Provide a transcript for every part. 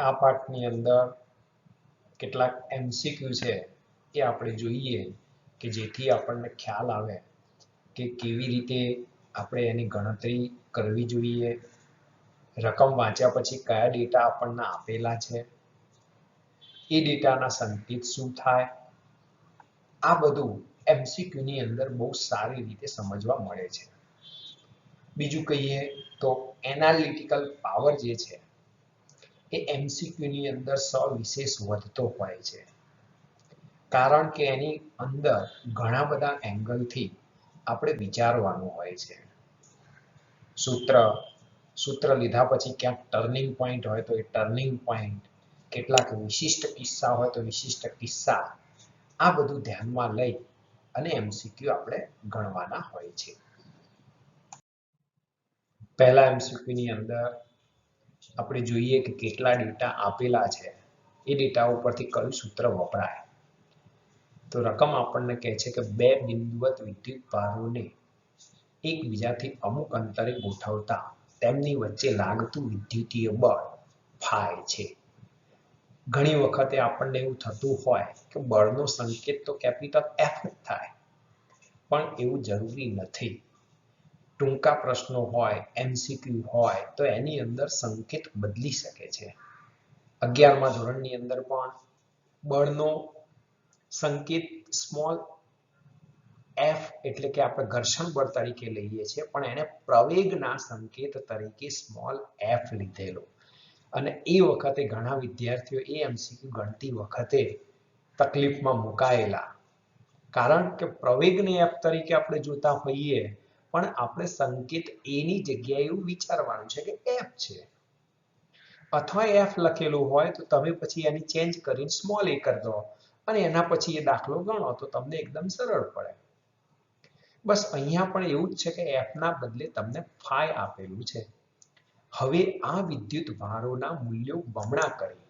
આ પાઠની અંદર કેટલાક એમસીક્યુ છે એ આપણે જોઈએ કે જેથી આપણને ખ્યાલ આવે કે કેવી રીતે આપણે એની ગણતરી કરવી જોઈએ, રકમ વાંચ્યા પછી કયા ડેટા આપણને આપેલા છે, એ ડેટાના સંકેત શું થાય, આ બધું એમસીક્યુ ની અંદર બહુ સારી રીતે સમજવા મળે છે. બીજું કહીએ તો એનાલિટિકલ પાવર જે છે એ એમસીક્યુ ની અંદર સવિશેષ વધતો હોય છે, કારણ કે એની અંદર ઘણા બધા એંગલથી આપણે વિચારવાનું હોય છે. સૂત્ર લીધા પછી ક્યાંક ટર્નિંગ પોઈન્ટ હોય તો એ ટર્નિંગ પોઈન્ટ, કેટલાક વિશિષ્ટ કિસ્સા હોય તો વિશિષ્ટ કિસ્સા, આ બધું ધ્યાનમાં લઈ અને એમસીક્યુ આપણે ગણવાના હોય છે. પહેલા એમસીક્યુ ની અંદર આપણે જોઈએ કે કેટલા ડેટા આપેલા છે, એ ડેટા ઉપરથી કયું સૂત્ર વપરાય. તો રકમ આપણને કહે છે કે બે બિંદુવત વિદ્યુત ભારોને એકબીજાથી અમુક અંતરે ગોઠવતા તેમની વચ્ચે લાગતું વિદ્યુતીય બળ ફાઈ છે. ઘણી વખતે આપણને એવું થતું હોય કે બળનો સંકેત તો કેપિટલ F જ થાય, પણ એવું જરૂરી નથી. ટૂંકા પ્રશ્નો હોય, એમસીક્યુ હોય તો એની અંદર સંકેત બદલી શકે છે. 11મા ધોરણની અંદર પણ બળનો સંકેત સ્મોલ f એટલે કે આપણે ઘર્ષણ બળ તરીકે લઈએ છીએ, પણ એને પ્રવેગના સંકેત તરીકે સ્મોલ f લીધેલો. અને એ વખતે ઘણા વિદ્યાર્થીઓ એ એમસીક્યુ ગણતી વખતે તકલીફમાં મુકાયેલા, કારણ કે પ્રવેગને f તરીકે આપણે જોતા હોઈએ, પણ આપણે સંકેત a ની જગ્યાએ એવું વિચારવાનું છે કે f છે, અથવા f લખેલું હોય તો તમે પછી એની ચેન્જ કરીને સ્મોલ a કરી દો અને એના પછી એ દાખલો ગણો તો તમને એકદમ સરળ પડે. બસ અહીંયા પણ એવું જ છે કે f ના બદલે તમને ફાઈ આપેલું છે. હવે આ વિદ્યુત ભારોના મૂલ્યો બમણા કરી,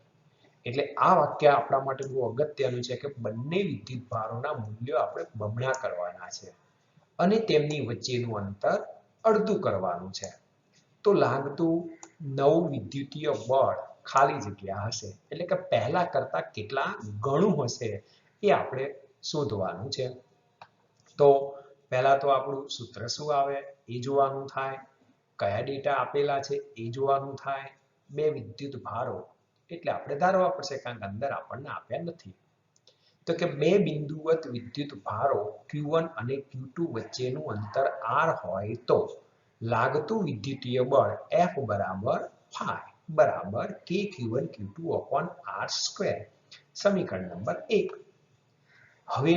એટલે આ વાક્ય આપણા માટે બહુ અગત્યનું છે કે બંને વિદ્યુત ભારોના મૂલ્યો આપણે બમણા કરવાના છે અને તેમની વચ્ચેનું અંતર અડધું કરવાનું છે. તો લાગતું નવું વિદ્યુતીય બળ ખાલી જગ્યા હશે, એટલે કે પહેલા કરતા કેટલા ગણું હશે એ આપણે શોધવાનું છે. તો પહેલા તો આપણું સૂત્ર શું આવે એ જોવાનું થાય, કયા ડેટા આપેલા છે એ જોવાનું થાય, બે વિદ્યુત ભારો એટલે આપણે ધારવા પડશે, કારણ કે અંદર આપણને આપ્યા નથી. તો કે બે બિંદુવત વિદ્યુત ભારો Q1 અને Q2 વચ્ચેનું અંતર R હોય તો લાગતું વિદ્યુતીય બળ F બરાબર ફાઈ બરાબર KQ1 Q2 upon R square. સમીકરણ નંબર 1. હવે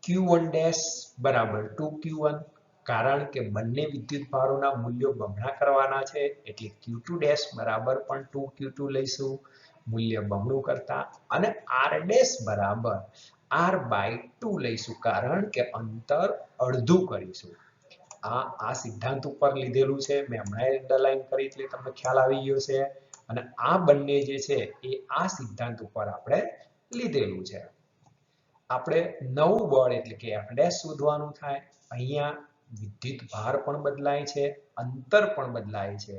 Q1 ડેશ બરાબર 2Q1, કારણ કે બંને વિદ્યુત ભારોના મૂલ્યો બમણા કરવાના છે એટલે Q2 ડેશ બરાબર પણ 2Q2 લઈશું, મૂલ્ય બમણું કરતા, અને R ડેશ બરાબર R બાય 2 લઈશું, કારણ કે અંતર અડધું કરીશું. આ સિદ્ધાંત ઉપર લીધેલું છે, મેં હમણાં અંડરલાઈન કરી એટલે તમને ખ્યાલ આવી ગયો છે. અને આ બંને જે છે એ આ સિદ્ધાંત ઉપર આપણે લીધેલું છે. આપણે નવું બળ એટલે કે F ડેશ શોધવાનું થાય. અહીંયા વિદ્યુત ભાર પણ બદલાય છે, અંતર પણ બદલાય છે,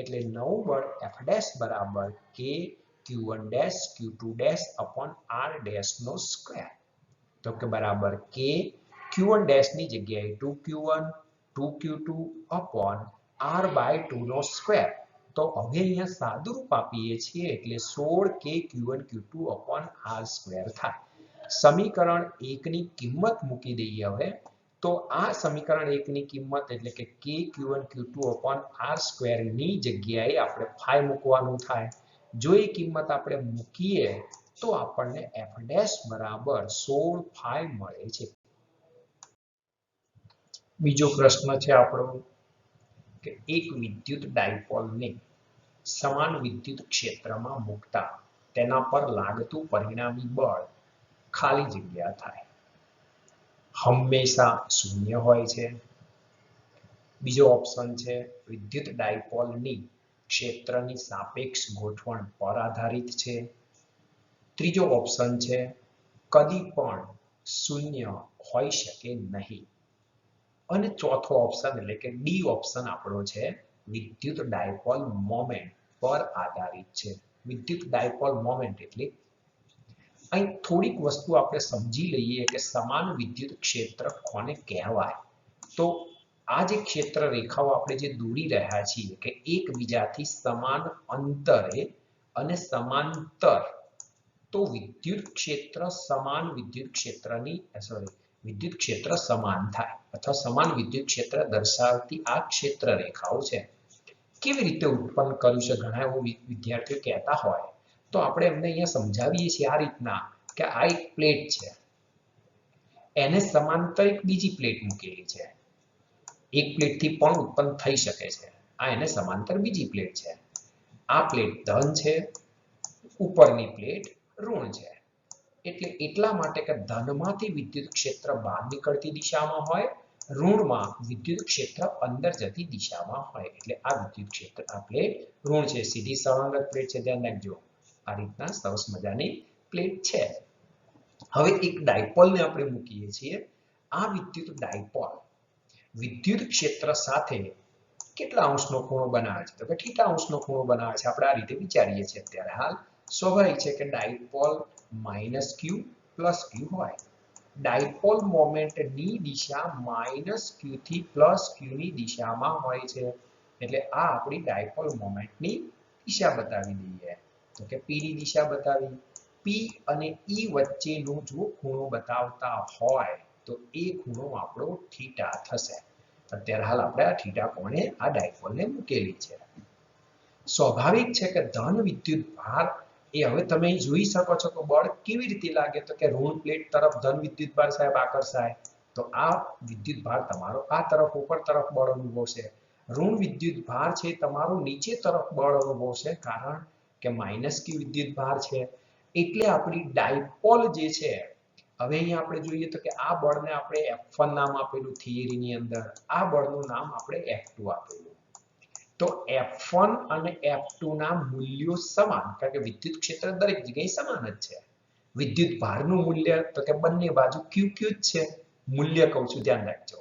એટલે નવું બળ F ડેશ બરાબર K Q1 dash Q2 dash upon R dash નો સ્ક્વેર. તો કે બરાબર K Q1 ડેશ ની જગ્યાએ 2Q1 2Q2 upon R by 2 નો સ્ક્વેર. તો હવે અહીંયા સાદુરૂપ આપીએ છીએ એટલે 16K Q1 Q2 upon R square થાય. સમીકરણ 1 ની કિંમત મૂકી દઈએ હવે, તો આ સમીકરણ 1 ની કિંમત એટલે કે K Q1 Q2 upon R square ની જગ્યાએ આપણે ફાઈ મૂકવાનું થાય. જો એ કિંમત આપણે મૂકીએ તો આપણને F ડેશ બરાબર 16 ફાઈ મળે છે. બીજો પ્રશ્ન છે આપણો કે એક વિદ્યુત ડાયપોલને સમાન વિદ્યુત ક્ષેત્રમાં મૂકતા તેના પર લાગતું પરિણામી બળ ખાલી જગ્યા થાય. હંમેશા શૂન્ય હોય છે. બીજો ઓપ્શન છે વિદ્યુત ડાયપોલની ક્ષેત્રની સાપેક્ષ ગોઠવણ પર આધારિત છે. ત્રીજો ઓપ્શન છે કદી પણ શૂન્ય હોઈ શકે નહીં. અને ચોથો ઓપ્શન એટલે કે ડી ઓપ્શન આપણો છે વિદ્યુત ડાયપોલ મોમેન્ટ પર આધારિત છે. વિદ્યુત ડાયપોલ મોમેન્ટ એટલે અહીં થોડીક વસ્તુ આપણે સમજી લઈએ કે સમાન વિદ્યુત ક્ષેત્ર કોને કહેવાય. તો આ જે ક્ષેત્ર રેખાઓ આપણે જે દોરી રહ્યા છીએ કે એકબીજાથી સમાન અંતરે અને સમાંતર, તો વિદ્યુત ક્ષેત્ર સમાન વિદ્યુત ક્ષેત્રની વિદ્યુત ક્ષેત્ર સમાન થાય અથવા સમાન વિદ્યુત ક્ષેત્ર દર્શાવતી આ ક્ષેત્ર રેખાઓ છે. કેવી રીતે ઉત્પન્ન કર્યું છે ઘણા એવો વિદ્યાર્થીઓ કહેતા હોય, તો આપણે એમને અહીંયા સમજાવીએ છીએ આ રીતના કે આ એક પ્લેટ છે, એને સમાંતર એક બીજી પ્લેટ મૂકેલી છે. એક પ્લેટથી પણ ઉત્પન્ન થઈ શકે છે. આ એને સમાંતર બીજી પ્લેટ છે. આ પ્લેટ ધન છે, ઉપરની પ્લેટ ઋણ છે. એટલે એટલા માટે કે ધનમાંથી વિદ્યુત ક્ષેત્ર બહાર નીકળતી દિશામાં હોય, ઋણમાં વિદ્યુત ક્ષેત્ર અંદર જતી દિશામાં હોય. એટલે આ વિદ્યુત ક્ષેત્ર આ પ્લેટ ઋણ છે, સીધી સળંગ પ્લેટ છે, ધ્યાન રાખજો. આ રીતના સરસ મજાની પ્લેટ છે. હવે એક ડાયપોલને આપણે મૂકીએ છીએ. આ વિદ્યુત ડાયપોલ વિદ્યુત ક્ષેત્ર સાથે કેટલા અંશનો ખૂણો બનાવે છે? તો કે θ અંશનો ખૂણો બનાવે છે. આપણે આ રીતે વિચારીએ છીએ અત્યારે હાલ. સ્વાભાવિક છે કે ડાયપોલ -q + q હોય. ડાયપોલ મોમેન્ટની દિશા -q થી q ની દિશામાં હોય છે. એટલે આ આપણી ડાયપોલ મોમેન્ટની દિશા બતાવી દઈએ. તો કે p ની દિશા બતાવી. p અને e વચ્ચેનો જો ખૂણો બતાવતા હોય તો એ ખૂણો આપણો θ થશે. અત્યારે હાલ આપણે આ θ કોણે આ ડાયપોલને મૂકેલી છે. સ્વાભાવિક છે કે ધન વિદ્યુત ભાર એ હવે તમે જોઈ શકો છો કે બળ કેવી રીતે લાગે, તો કે ઋણ પ્લેટ તરફ ધન વિદ્યુત ભાર સાહેબ આકર્ષાય, તો આ વિદ્યુત ભાર તમારો આ તરફ ઉપર તરફ બળ અનુભવશે. ઋણ વિદ્યુત ભાર છે તમારો નીચે તરફ બળ અનુભવશે, કારણ કે -q વિદ્યુત ભાર છે. એટલે આપણી ડાયપોલ જે છે, હવે અહીંયા આપણે જોઈએ તો કે આ બળને આપણે F1 નામ આપેલું થિયરીની અંદર, આ બળનું નામ આપણે F2 આપેલું. તો F1 અને F2 ના મૂલ્યો સમાન, કારણ કે વિદ્યુત ક્ષેત્ર દરેક જગ્યાએ સમાન જ છે. વિદ્યુત ભારનું મૂલ્ય તો કે બંને બાજુ q q જ છે. મૂલ્ય કહું છું ધ્યાન રાખજો.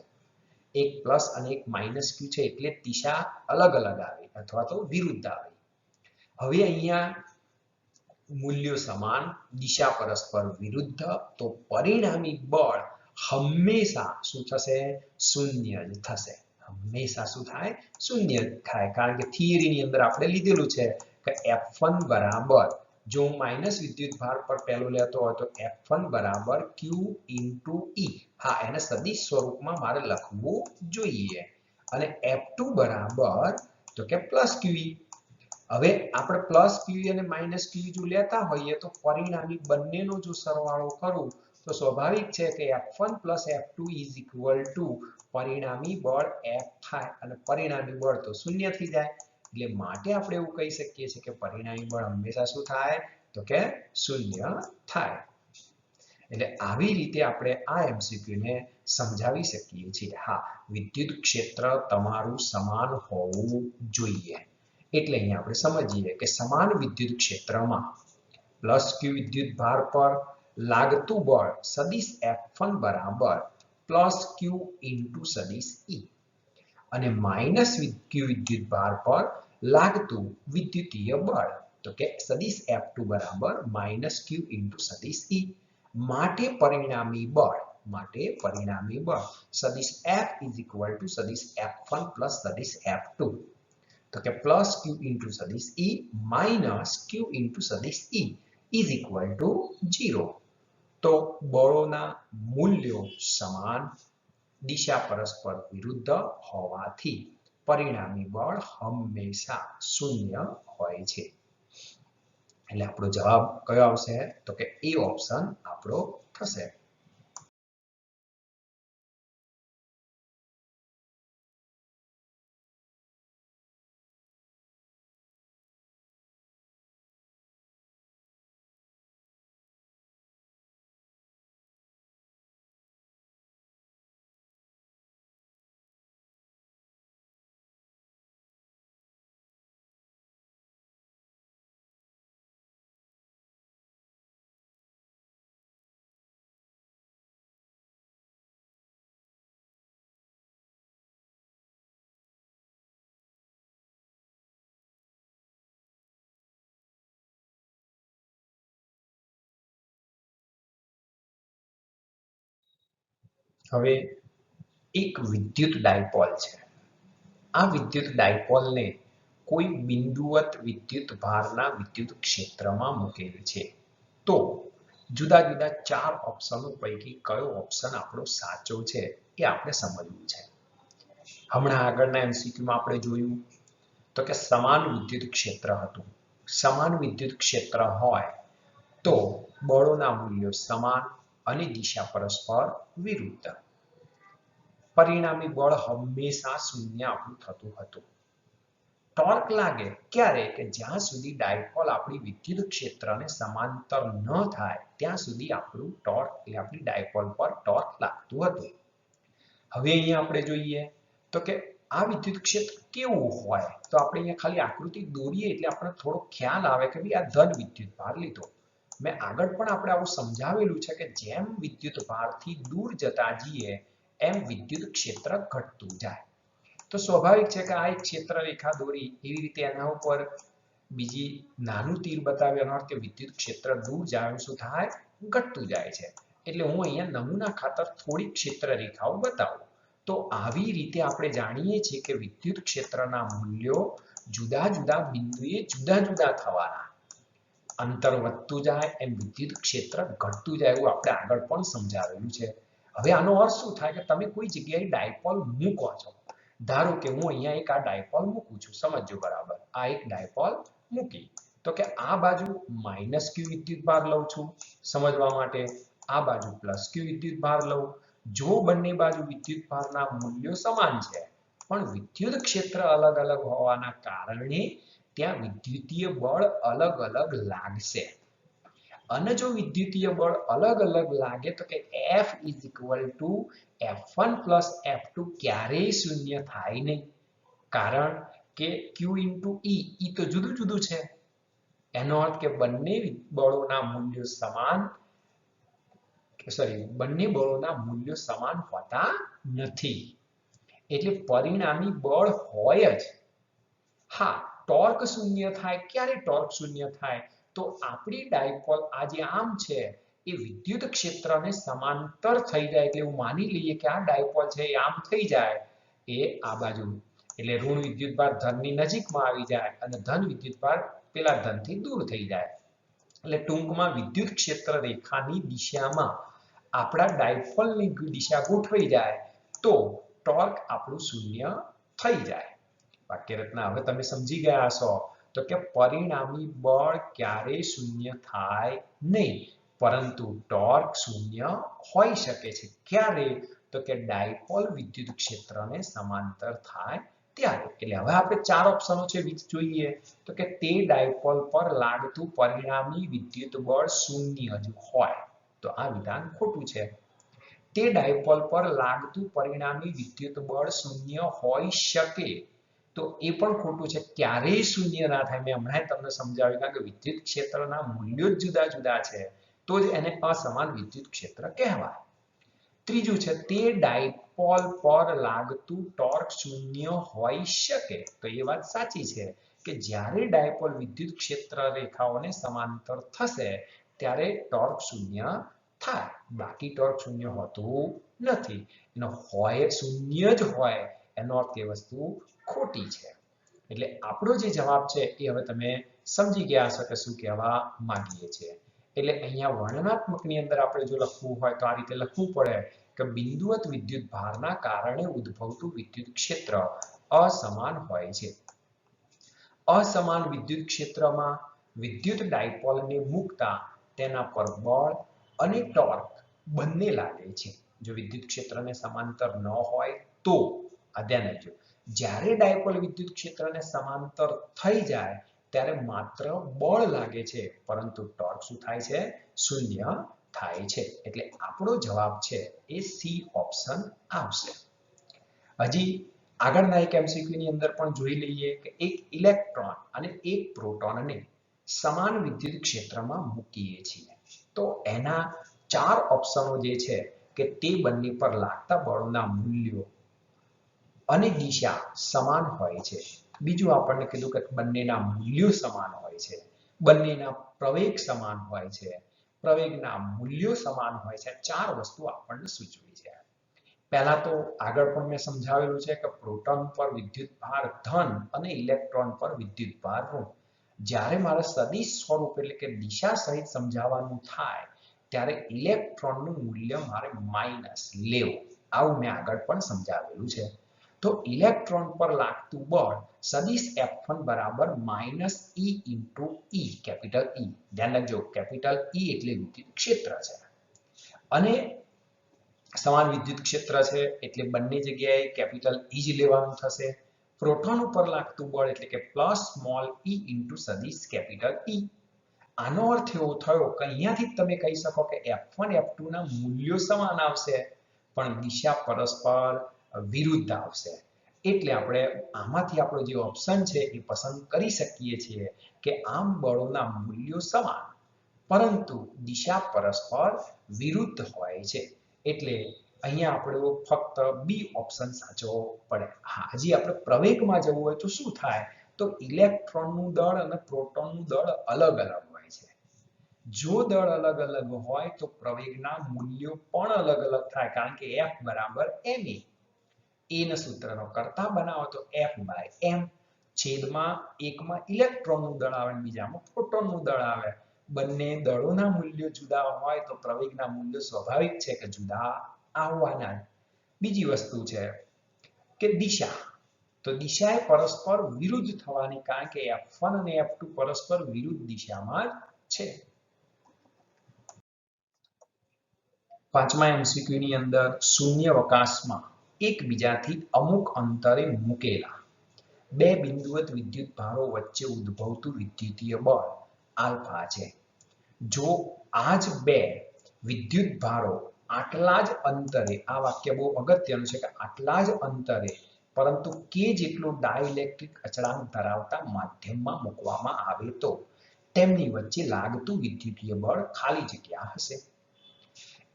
એક પ્લસ અને એક -q છે એટલે દિશા અલગ અલગ આવે અથવા તો વિરુદ્ધ આવે. હવે અહીંયા મૂલ્યો સમાન, દિશા પરસ્પર વિરુદ્ધ, તો પરિણામી બળ હંમેશા શું થશે? શૂન્ય જ થશે. હંમેશા શું થાય? શૂન્ય થાય. કારણ કે થિયરીની અંદર આપણે લીધેલું છે કે F1 બરાબર, જો હું માઇનસ વિદ્યુત ભાર પર પહેલો લેતો હોય તો F1 બરાબર q * e. હા, એને સદિશ સ્વરૂપમાં મારે લખવું જોઈએ. અને F2 બરાબર તો કે +qe. હવે આપણે +qe અને -qe જો લેતા હોઈએ તો પરિણામી બંનેનો જો સરવાળો કરું તો સ્વાભાવિક છે કે F1 + F2 = પરિણામી બળ F થાય, અને પરિણામી બળ તો શૂન્ય થઈ જાય. એટલે માટે આપણે એવું કહી શકીએ છીએ કે પરિણામી બળ હંમેશા શું થાય? તો કે શૂન્ય થાય. એટલે આવી રીતે આપણે આ MCQ ને સમજાવી શકીએ છીએ. હા, વિદ્યુત ક્ષેત્ર તમારું સમાન હોવું જોઈએ. એટલે અહીંયા આપણે સમજીએ કે સમાન વિદ્યુત ક્ષેત્રમાં +q વિદ્યુત ભાર પર લાગતું બળ સદિશ F1 બરાબર +q * સદિશ e, અને -q વિદ્યુત ભાર પર લાગતું વિદ્યુતીય બળ તો કે સદિશ F2 બરાબર -q * સદિશ e. માટે પરિણામી બળ સદિશ F = સદિશ F1 + સદિશ F2, તો કે +q * સદિશ e - q * સદિશ e = 0. તો બળોના મૂલ્યો સમાન, દિશા પરસ્પર વિરુદ્ધ હોવાથી પરિણામી બળ હંમેશા શૂન્ય હોય છે. એટલે આપણો જવાબ કયો આવશે? તો કે એ ઓપ્શન આપણો થશે. હવે એક વિદ્યુત ડાયપોલ છે. આ વિદ્યુત ડાયપોલને કોઈ બિંદુવત વિદ્યુત ભારના વિદ્યુત ક્ષેત્રમાં મૂકેલ છે. તો જુદા જુદા 4 ઓપ્શનો પૈકી કયો ઓપ્શન આપણો સાચો છે એ આપણે સમજવું છે. હમણાં આગળના MCQમાં આપણે જોયું તો કે સમાન વિદ્યુત ક્ષેત્ર હતું. સમાન વિદ્યુત ક્ષેત્ર હોય તો બળોના મૂલ્યો સમાન અને દિશા પરસ્પર વિરુદ્ધ. પરિણામી બળ હંમેશા શૂન્ય આપણું થતું હતું. ટોર્ક લાગે ક્યારે કે જ્યાં સુધી ડાયપોલ આપણી વિદ્યુત ક્ષેત્રને સમાંતર ન થાય ત્યાં સુધી આપણું ટોર્ક એટલે આપણી ડાયપોલ પર ટોર્ક લાગતું હતું. હવે અહીંયા આપણે જોઈએ તો કે આ વિદ્યુત ક્ષેત્ર કેવું હોય તો આપણે અહીંયા ખાલી આકૃતિ દોરીએ એટલે આપણને થોડો ખ્યાલ આવે કે ભાઈ આ ધન વિદ્યુત ભાર લીધો. મેં આગળ પણ આપણે આવું સમજાવેલું છે કે જેમ વિદ્યુત ભારથી દૂર જતા જઈએ એમ વિદ્યુત ક્ષેત્ર ઘટતું જાય. તો સ્વાભાવિક છે કે આ એક ક્ષેત્ર રેખા દોરી એવી રીતે એના ઉપર બીજી નાનું તીર બતાવ્યું એનો અર્થ કે વિદ્યુત ક્ષેત્ર દૂર જાય શું થાય ઘટતું જાય છે. એટલે હું અહીંયા નમૂના ખાતર થોડી ક્ષેત્ર રેખાઓ બતાવું. તો આવી રીતે આપણે જાણીએ છીએ કે વિદ્યુત ક્ષેત્રના મૂલ્યો જુદા જુદા બિંદુએ જુદા જુદા થવાના. અંતર વધતું જાય એમ વિદ્યુત ક્ષેત્ર ઘટતું જાય એવું આપણે આગળ પણ સમજાવેલું છે. હવે આનો અર્થ શું થાય કે તમે કોઈ જગ્યાએ ડાયપોલ મૂકો છો. ધારો કે હું અહીંયા એક આ ડાયપોલ મૂકું છું. સમજો બરાબર. આ એક ડાયપોલ મૂકી તો કે આ બાજુ -q વિદ્યુત ભાર લઉં છું સમજવા માટે, આ બાજુ q વિદ્યુત ભાર લઉં. જો બંને બાજુ વિદ્યુત ભારના મૂલ્યો સમાન છે પણ વિદ્યુત ક્ષેત્ર અલગ અલગ હોવાના કારણે ત્યાં વિદ્યુતીય બળ અલગ અલગ લાગશે. અને જો વિદ્યુતીય બળ અલગ અલગ લાગે તો કે F = F1 + F2 ક્યારેય શૂન્ય થાય નહીં. કારણ કે Q × E તો જુદું જુદું છે. એનો અર્થ કે બંને બળોના મૂલ્યો સમાન હોતા નથી. એટલે પરિણામી બળ હોય જ. હા, ટોર્ક શૂન્ય થાય. ક્યારે ટોર્ક શૂન્ય થાય? તો આપણી ડાયપોલ આ જે આમ છે એ વિદ્યુત ક્ષેત્રને સમાંતર થઈ જાય એટલે એવું માની લઈએ કે આ ડાયપોલ છે એ આમ થઈ જાય એ આ બાજુ એટલે ઋણ વિદ્યુત ભાર ધનની નજીકમાં આવી જાય અને ધન વિદ્યુત ભાર પેલા ધનથી દૂર થઈ જાય. એટલે ટૂંકમાં વિદ્યુત ક્ષેત્ર રેખાની દિશામાં આપણા ડાયપોલની દિશા ગોઠવાઈ જાય તો ટોર્ક આપણું શૂન્ય થઈ જાય. વાક્ય રચના હવે તમે સમજી ગયા હશો તો કે પરિણામી બળ ક્યારેય શૂન્ય થાય નહીં પરંતુ ટોર્ક શૂન્ય હોઈ શકે છે. ક્યારે? તો કે ડાયપોલ વિદ્યુત ક્ષેત્રને સમાંતર થાય ત્યારે. એટલે હવે આપણે 4 ઓપ્શનો છે જોઈએ તો કે તે ડાયપોલ પર લાગતું પરિણામી વિદ્યુત બળ શૂન્ય જ હોય તો આ વિધાન ખોટું છે. તે ડાયપોલ પર લાગતું પરિણામી વિદ્યુત બળ શૂન્ય હોઈ શકે તો એ પણ ખોટું છે. ક્યારેય શૂન્ય ના થાય. મેં હમણાં તમને સમજાવ્યું કારણ કે વિદ્યુત ક્ષેત્રના મૂલ્યો જ જુદા જુદા છે તો જ એને અસમાન વિદ્યુત ક્ષેત્ર કહેવાય. ત્રીજું છે તે ડાયપોલ પર લાગતું ટોર્ક શૂન્ય હોઈ શકે તો એ વાત સાચી છે કે જ્યારે ડાયપોલ વિદ્યુત ક્ષેત્ર રેખાઓને સમાંતર થશે ત્યારે ટોર્ક શૂન્ય થાય. બાકી ટોર્ક શૂન્ય હોતું નથી. એનો હોય શૂન્ય જ હોય એનો અર્થ એ વસ્તુ ખોટી છે. એટલે આપણો જે જવાબ છે એ હવે તમે સમજી ગયા હશો કે શું કહેવા માંગીએ છીએ. એટલે અહીંયા વર્ણનાત્મકની અંદર આપણે જો લખવું હોય તો આ રીતે લખવું પડે કે બિંદુવત વિદ્યુત ભારના કારણે ઉદ્ભવતું વિદ્યુત ક્ષેત્ર અસમાન હોય છે. અસમાન વિદ્યુત ક્ષેત્રમાં વિદ્યુત ડાયપોલને મૂકતા તેના પર બળ અને ટોર્ક બંને લાગે છે. જો વિદ્યુત ક્ષેત્રને સમાંતર ન હોય તો આ ધ્યાન રાખજો. જ્યારે ડાયપોલ વિદ્યુત ક્ષેત્રને સમાંતર થઈ જાય ત્યારે માત્ર બળ લાગે છે પરંતુ ટોર્ક શું થાય છે? શૂન્ય થાય છે. એટલે આપણો જવાબ છે એ સી ઓપ્શન આવશે. હજી આગળના એક MCQ ની અંદર પણ જોઈ લઈએ કે એક ઇલેક્ટ્રોન અને એક પ્રોટોનને સમાન વિદ્યુત ક્ષેત્રમાં મૂકીએ છીએ તો એના 4 ઓપ્શનો જે છે કે તે બંને પર લાગતા બળોના મૂલ્યો અને દિશા સમાન હોય છે. બીજું આપણને કીધું કે બંનેના મૂલ્યો સમાન હોય છે. બંનેના પ્રવેગ સમાન હોય છે. પ્રવેગના મૂલ્યો સમાન હોય છે. 4 વસ્તુ આપણને સૂચવી છે. પહેલા તો આગળ પણ મેં સમજાવેલું છે કે પ્રોટોન પર વિદ્યુત ભાર ધન અને ઇલેક્ટ્રોન પર વિદ્યુત ભાર ઋણ. જ્યારે મારે સદિશ સ્વરૂપ એટલે કે દિશા સહિત સમજાવવાનું થાય ત્યારે ઇલેક્ટ્રોનનું મૂલ્ય મારે માઇનસ લેવું. આવું મેં આગળ પણ સમજાવેલું છે. તો ઇલેક્ટ્રોન પર લાગતું બળ સદિશ F1 બરાબર minus E into E, capital E. ધ્યાન રાખજો, કેપિટલ E એટલે વિદ્યુત ક્ષેત્ર છે અને સમાન વિદ્યુત ક્ષેત્ર છે એટલે બંને જગ્યાએ કેપિટલ E જ લેવાનું થશે. પ્રોટોન ઉપર લાગતું બળ એટલે કે પ્લસ સ્મોલ e ઇન્ટુ સદિશ કેપિટલ E. આનો અર્થ એવો થયો કે અહીંયાથી તમે કહી શકો કે F1 F2 ના મૂલ્યો સમાન આવશે પણ દિશા પરસ્પર વિરુદ્ધ આવશે. એટલે આપણે આમાંથી આપણો જે ઓપ્શન છે એ પસંદ કરી શકીએ છીએ કે આમ બળોના મૂલ્યો સમાન પરંતુ દિશા પરસ્પર વિરુદ્ધ હોય છે. એટલે અહીંયા આપણે ફક્ત બી ઓપ્શન સાચો પડે. હા, હજી આપણે પ્રવેગમાં જવું હોય તો શું થાય? તો ઇલેક્ટ્રોનનું દળ અને પ્રોટોનનું દળ અલગ અલગ હોય છે. જો દળ અલગ અલગ હોય તો પ્રવેગના મૂલ્યો પણ અલગ અલગ થાય કારણ કે F બરાબર ma. એ ના સૂત્રનો કરતા બનાવો તો F બાય m. છેદમાં એકમાં ઇલેક્ટ્રોનનું દળ આવે અને બીજામાં પ્રોટોનનું દળ આવે. બંને દળોના મૂલ્યો જુદા હોય તો પ્રવેગના મૂલ્યો સ્વાભાવિક છે કે જુદા આવવાના. બીજી વસ્તુ છે કે દિશા. તો દિશા એ પરસ્પર વિરુદ્ધ થવાની કારણ કે F1 અને F2 પરસ્પર વિરુદ્ધ દિશામાં છે. પાંચમા MCQ ની અંદર શૂન્યાવકાશમાં એકબીજાથી અમુક અંતરે મૂકેલા બે બિંદુવત વિદ્યુત ભારો વચ્ચે ઉદ્ભવતું વિદ્યુતીય બળ આલ્ફા છે. જો આ જ બે વિદ્યુત ભારો આટલા જ અંતરે, આ વાક્ય બહુ અગત્યનું છે કે આટલા જ અંતરે પરંતુ કે જેટલું ડાઇલેક્ટ્રિક અચળાંક ધરાવતા માધ્યમમાં મૂકવામાં આવે તો તેમની વચ્ચે લાગતું વિદ્યુતીય બળ ખાલી જગ્યા હશે.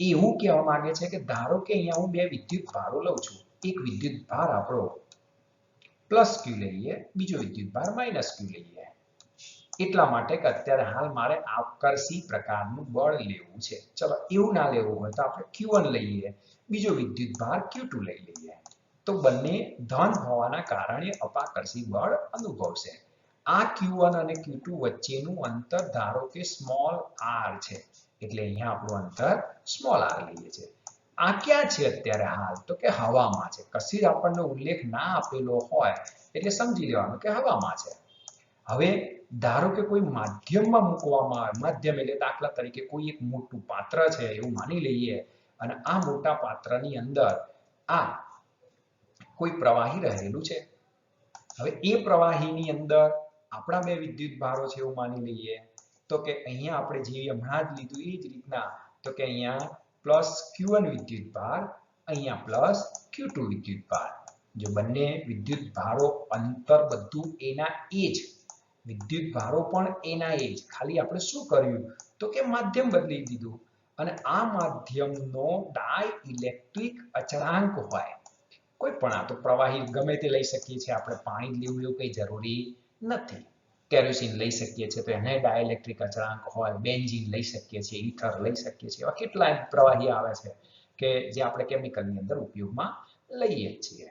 એવું કહેવા માંગે છે કે ધારો કે અહીંયા હું બે વિદ્યુત ભારો લઉં છું. એક વિદ્યુત ભાર આપણો પ્લસ Q લઈએ, બીજો વિદ્યુત ભાર માઇનસ Q લઈએ. એટલા માટે કે અત્યારે હાલ મારે આકર્ષી પ્રકારનું બળ લેવું છે. ચલો એવું ના લેવું હોય તો આપણે Q1 લઈએ, બીજો વિદ્યુત ભાર Q2 લઈ લઈએ. તો બંને ધન હોવાના કારણે અપાકર્ષી બળ અનુભવશે. આ Q1 અને Q2 વચ્ચેનું અંતર ધારો કે સ્મોલ r છે. એટલે અહીંયા આપણું અંતર સ્મોલ r લઈએ છે. આ ક્યાં છે અત્યારે હાલ? તો કે હવામાં છે. કશી જ આપણને ઉલ્લેખ ના આપેલો હોય એટલે સમજી લેવાનું કે હવામાં છે. હવે ધારો કે કોઈ માધ્યમમાં મૂકવામાં આવે. માધ્યમ એટલે દાખલા તરીકે કોઈ એક મોટું પાત્ર છે એવું માની લઈએ અને આ મોટા પાત્રની અંદર આ કોઈ પ્રવાહી રહેલું છે. હવે એ પ્રવાહીની અંદર આપણા બે વિદ્યુત ભારો છે એવું માની લઈએ તો કે અહીંયા આપણે જે હમણાં જ લીધું એ જ રીતના તો કે અહીંયા પ્લસ Q1 વિદ્યુત ભાર, અહીંયા પ્લસ Q2 વિદ્યુત ભાર. જો બંને વિદ્યુત ભારો અંતર બધું એના એ જ, વિદ્યુત ભારો પણ એના એ જ, ખાલી આપણે શું કર્યું તો કે માધ્યમ બદલી દીધું અને આ માધ્યમનો ડાઇલેક્ટ્રિક અચળાંક હોય કોઈ પણ, આ તો પ્રવાહી ગમે તે લઈ શકીએ છીએ આપણે, પાણી લેવું એવું કંઈ જરૂરી નથી. કેરોસીન લઈ શકીએ છીએ તો એને ડાઇલેક્ટ્રિક અચળાંક હોય, બેન્ઝીન લઈ શકીએ છીએ, ઈથર લઈ શકીએ છીએ. એવા કેટલાય પ્રવાહી આવે છે કે જે આપણે કેમિકલની અંદર ઉપયોગમાં લઈએ છીએ.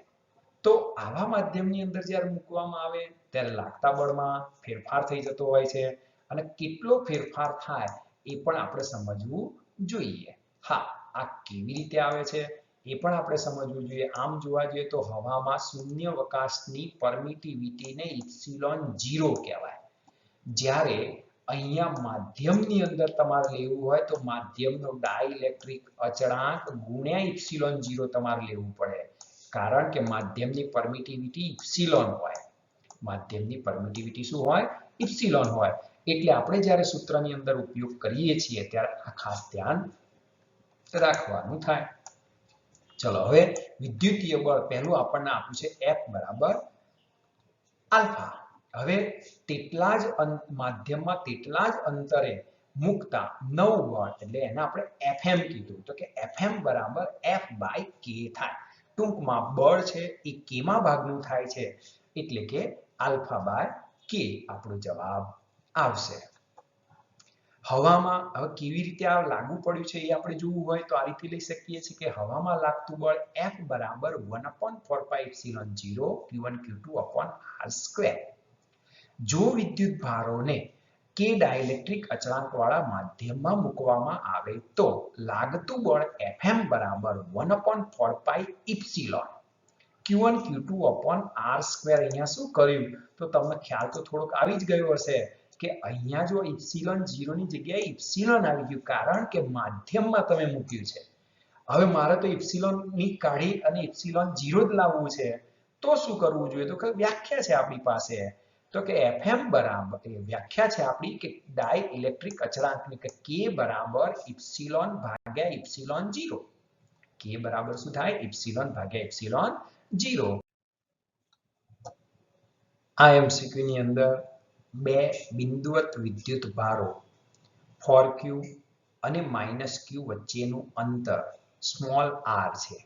તો આવા માધ્યમની અંદર જ્યારે મૂકવામાં આવે ત્યારે લાગતા બળમાં ફેરફાર થઈ જતો હોય છે અને કેટલો ફેરફાર થાય એ પણ આપણે સમજવું જોઈએ. હા, આ કેવી રીતે આવે છે એ પણ આપણે સમજવું જોઈએ. આમ જોવા જઈએ તો હવામાં શૂન્યાવકાશની પરમિટિવિટીને ε0 કહેવાય. જ્યારે અહીંયા માધ્યમની અંદર તમારે લેવું હોય તો માધ્યમનો ડાઇલેક્ટ્રિક અચળાંક ગુણ્યા ε0 તમારે લેવું પડે. કારણ કે માધ્યમની પરમિટિવિટી ઇપ્સિલોન હોય. માધ્યમની પરમિટિવિટી શું હોય? ઇપ્સિલોન હોય. એટલે આપણે જ્યારે સૂત્રની અંદર ઉપયોગ કરીએ છીએ ત્યારે આ ખાસ ધ્યાન રાખવાનું થાય. ચલો હવે વિદ્યુતીય બળ પહેલું આપણને આપ્યું છે F બરાબર આલ્ફા. હવે તેટલા જ માધ્યમમાં તેટલા જ અંતરે મૂકતા નવું બળ એટલે એને આપણે Fm કીધું તો કે Fm બરાબર F બાય K થાય. ટૂંકમાં બળ છે એ કેમાં ભાગનું થાય છે એટલે કે આલ્ફા બાય K આપણો જવાબ આવશે. હવામાં હવે કેવી રીતે આ લાગુ પડ્યું છે એ આપણે જોવું હોય તો આ રીતે લઈ શકીએ છીએ કે હવામાં લાગતું બળ F બરાબર 1/4πε0 q1 q2 upon r². જો વિદ્યુત ભારોને કે ડાઇલેક્ટ્રિક અચળાંકવાળા માધ્યમમાં મૂકવામાં આવે તો લાગતું બળ Fm બરાબર 1/4πε q1 q2 upon r² અહીંયા શું કર્યું તો તમને ખ્યાલ તો થોડોક આવી જ ગયો હશે કે અહીંયા જો ઇપ્સિલોન 0 ની જગ્યાએ ઇપ્સિલોન આવી ગયું કારણ કે માધ્યમમાં તમે મૂક્યું છે. હવે મારે તો ઇપ્સિલોન ની કાઢી અને ઇપ્સિલોન 0 જ લાવવું છે તો શું કરવું જોઈએ તો કે વ્યાખ્યા છે આપણી પાસે તો કે Fm બરાબર એ વ્યાખ્યા છે આપણી કે ડાઇલેક્ટ્રિક અચળાંકની કે K બરાબર ઇપ્સિલોન ભાગ્યા ઇપ્સિલોન 0 K બરાબર શું થાય ઇપ્સિલોન ભાગ્યા ઇપ્સિલોન 0. આ MCQ ની અંદર બે બિંદુવત વિદ્યુત ભારો q અને q વચ્ચેનું અંતર સ્મોલ r છે.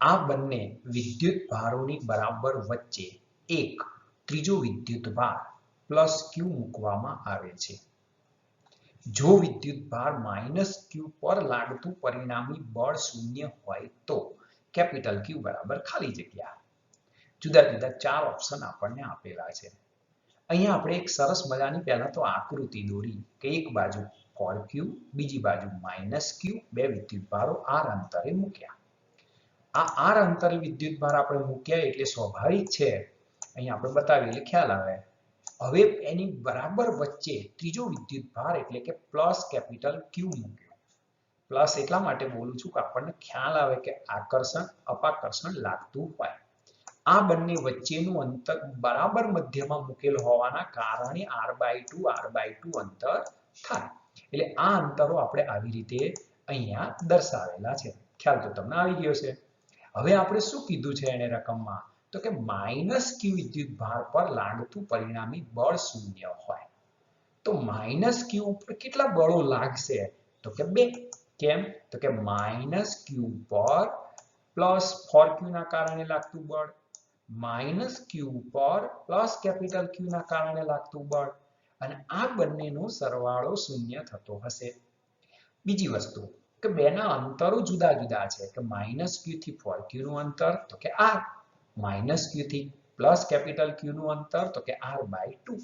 આ બંને વિદ્યુત ભારોની બરાબર વચ્ચે એક ત્રીજો વિદ્યુત ભાર q મૂકવામાં આવે છે. જો વિદ્યુત ભાર q પર લાગતું પરિણામી બળ શૂન્ય હોય તો કેપિટલ Q બરાબર ખાલી જગ્યા. જુદા જુદા ચાર ઓપ્શન આપણને આપેલા છે. અહીંયા આપણે એક સરસ મજાની પહેલા તો આકૃતિ દોરી કે એક બાજુ q બીજી બાજુ q બે વિદ્યુત ભારો r અંતરે મૂક્યા. આ r અંતરે વિદ્યુત ભાર આપણે મૂક્યા એટલે સ્વાભાવિક છે અહીંયા આપણે બતાવીએ એટલે ખ્યાલ આવે. હવે એની બરાબર વચ્ચે ત્રીજો વિદ્યુત ભાર એટલે કે કેપિટલ Q મૂક્યો. પ્લસ એટલા માટે બોલું છું કે આપણને ખ્યાલ આવે કે આકર્ષણ અપાકર્ષણ લાગતું હોય. આ બંને વચ્ચેનું અંતર બરાબર મધ્યમાં મૂકેલ હોવાના કારણે r/2 અંતર થાય. એટલે આ અંતરો આપણે આવી રીતે અહીંયા દર્શાવેલા છે. ખ્યાલ તો તમને આવી ગયો છે. હવે આપણે શું કીધું છે એને રકમમાં તો કે q વિદ્યુત ભાર પર લાગતું પરિણામી બળ શૂન્ય હોય. તો q ઉપર કેટલા બળો લાગશે તો કે 2. કેમ તો કે q પર +4q ના કારણે લાગતું બળ q પર કેપિટલ Q ના કારણે લાગતું બળ અને આ બંનેનો સરવાળો શૂન્ય થતો હશે. બીજી વસ્તુ કે બેના અંતરો જુદા જુદા છે કે q થી 4q નું અંતર તો કે r q થી કેપિટલ Q નું અંતર તો કે r/2.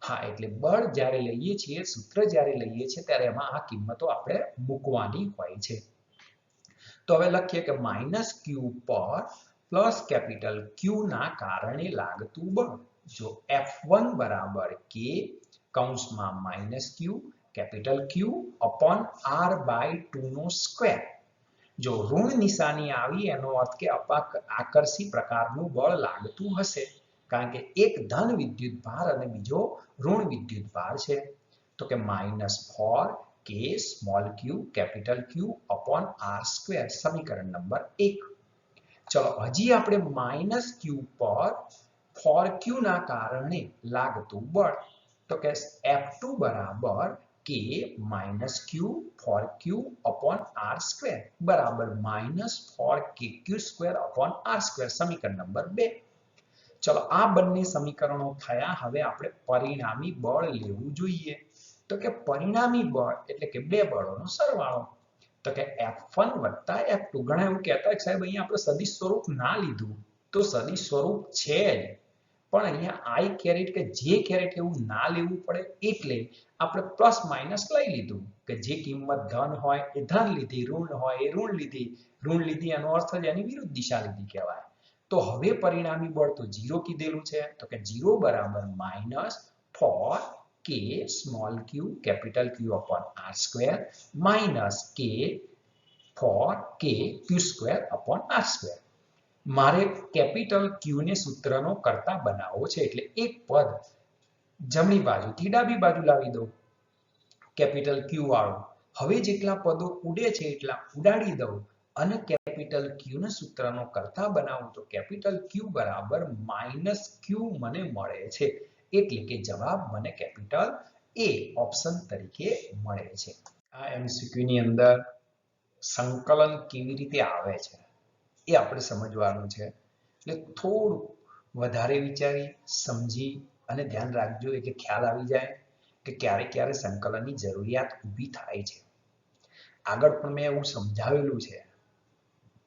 હા એટલે બળ જ્યારે લઈએ છીએ સૂત્ર જ્યારે લઈએ છીએ ત્યારે એમાં આ કિંમતો આપણે મૂકવાની હોય છે. તો હવે લખીએ કે q પર કેપિટલ Q ના કારણે લાગતું બળ જો F1 બરાબર K કૌંસમાં -Q capital Q upon r/2 નો સ્ક્વેર. જો ઋણ નિશાની આવી એનો અર્થ કે આકર્ષી પ્રકારનું બળ લાગતું હશે કારણ કે એક ધન વિદ્યુત ભાર અને બીજો ઋણ વિદ્યુત ભાર છે. તો કે -4k small q capital Q upon r² સમીકરણ નંબર 1. ચલો હજી આપણે q પર 4q ના કારણે લાગતું બળ તો કે F2 બરાબર k q 4q upon r² બરાબર -4kq² upon r² સમીકરણ નંબર 2. ચલો આ બંને સમીકરણો થયા. હવે આપણે પરિણામી બળ લેવું જોઈએ તો કે પરિણામી બળ એટલે કે બે બળોનો સરવાળો તો કે F1 વત્તા F2. ઘણા એવું કહેતા હોય સાહેબ અહીંયા આપણે સદિશ સ્વરૂપ ના લીધું તો સદિશ સ્વરૂપ છે જ પણ અહીંયા i કેરેટ કે j કેરેટ એવું ના લેવું પડે એટલે આપણે પ્લસ માઇનસ લઈ લીધું કે જે કિંમત ધન હોય એ ધન લીધી ઋણ હોય એ ઋણ લીધી એનો અર્થ જ એની વિરુદ્ધ દિશા લીધી કહેવાય. તો હવે પરિણામી બળ તો 0 કીધેલું છે તો કે 0 બરાબર -4k small q capital Q upon r² -k 4k q² upon r². મારે કેપિટલ Q ને સૂત્રનો કરતા બનાવવો છે એટલે એક પદ જમણી બાજુથી ડાબી બાજુ લાવી દો કેપિટલ Q વાળો. હવે જેટલા પદો ઉડે છે એટલા ઉડાડી દઉં અને કેપિટલ Q ના સૂત્રનો કરતા બનાવું તો કેપિટલ Q બરાબર -q મને મળે છે એટલે કે જવાબ મને કેપિટલ A ઓપ્શન તરીકે મળે છે. આ MCQ ની અંદર સંકલન કેવી રીતે આવે છે એ આપણે સમજવાનું છે એટલે થોડું વધારે વિચારી સમજી અને ધ્યાન રાખજો એટલે ખ્યાલ આવી જાય કે ક્યારેક ક્યારેક સંકલનની જરૂરિયાત ઊભી થાય છે. આગળ પણ મેં એવું સમજાવેલું છે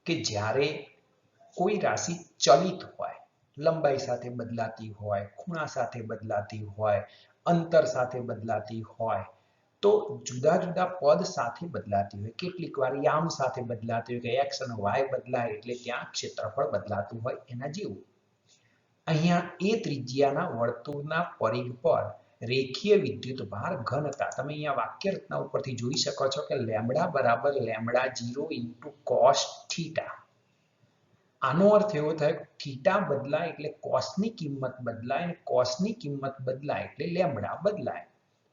કે જ્યારે કોઈ રાશિ ચલિત હોય, લંબાઈ સાથે બદલાતી હોય, ખૂણા સાથે બદલાતી હોય, અંતર સાથે બદલાતી હોય, તો જુદા જુદા પદ સાથે બદલાતી હોય. કેટલીક વાર યામ સાથે બદલાતી હોય કે એક્સ અને વાય બદલાય એટલે ત્યાં ક્ષેત્રફળ બદલાતું હોય એના જેવું. અહીંયા એ ત્રિજ્યાના વર્તુળના પરિઘ પર રેખીય વિદ્યુતભાર ઘનતા તમે અહીંયા વાક્ય રચના ઉપરથી જોઈ શકો છો કે લેમ્બડા બરાબર લેમ્બડા 0 ઇન્ટુ કોસ થીટા. આનો અર્થ એવો થાય કે થીટા બદલાય એટલે કોસની કિંમત બદલાય અને કોસની કિંમત બદલાય એટલે લેમ્બડા બદલાય.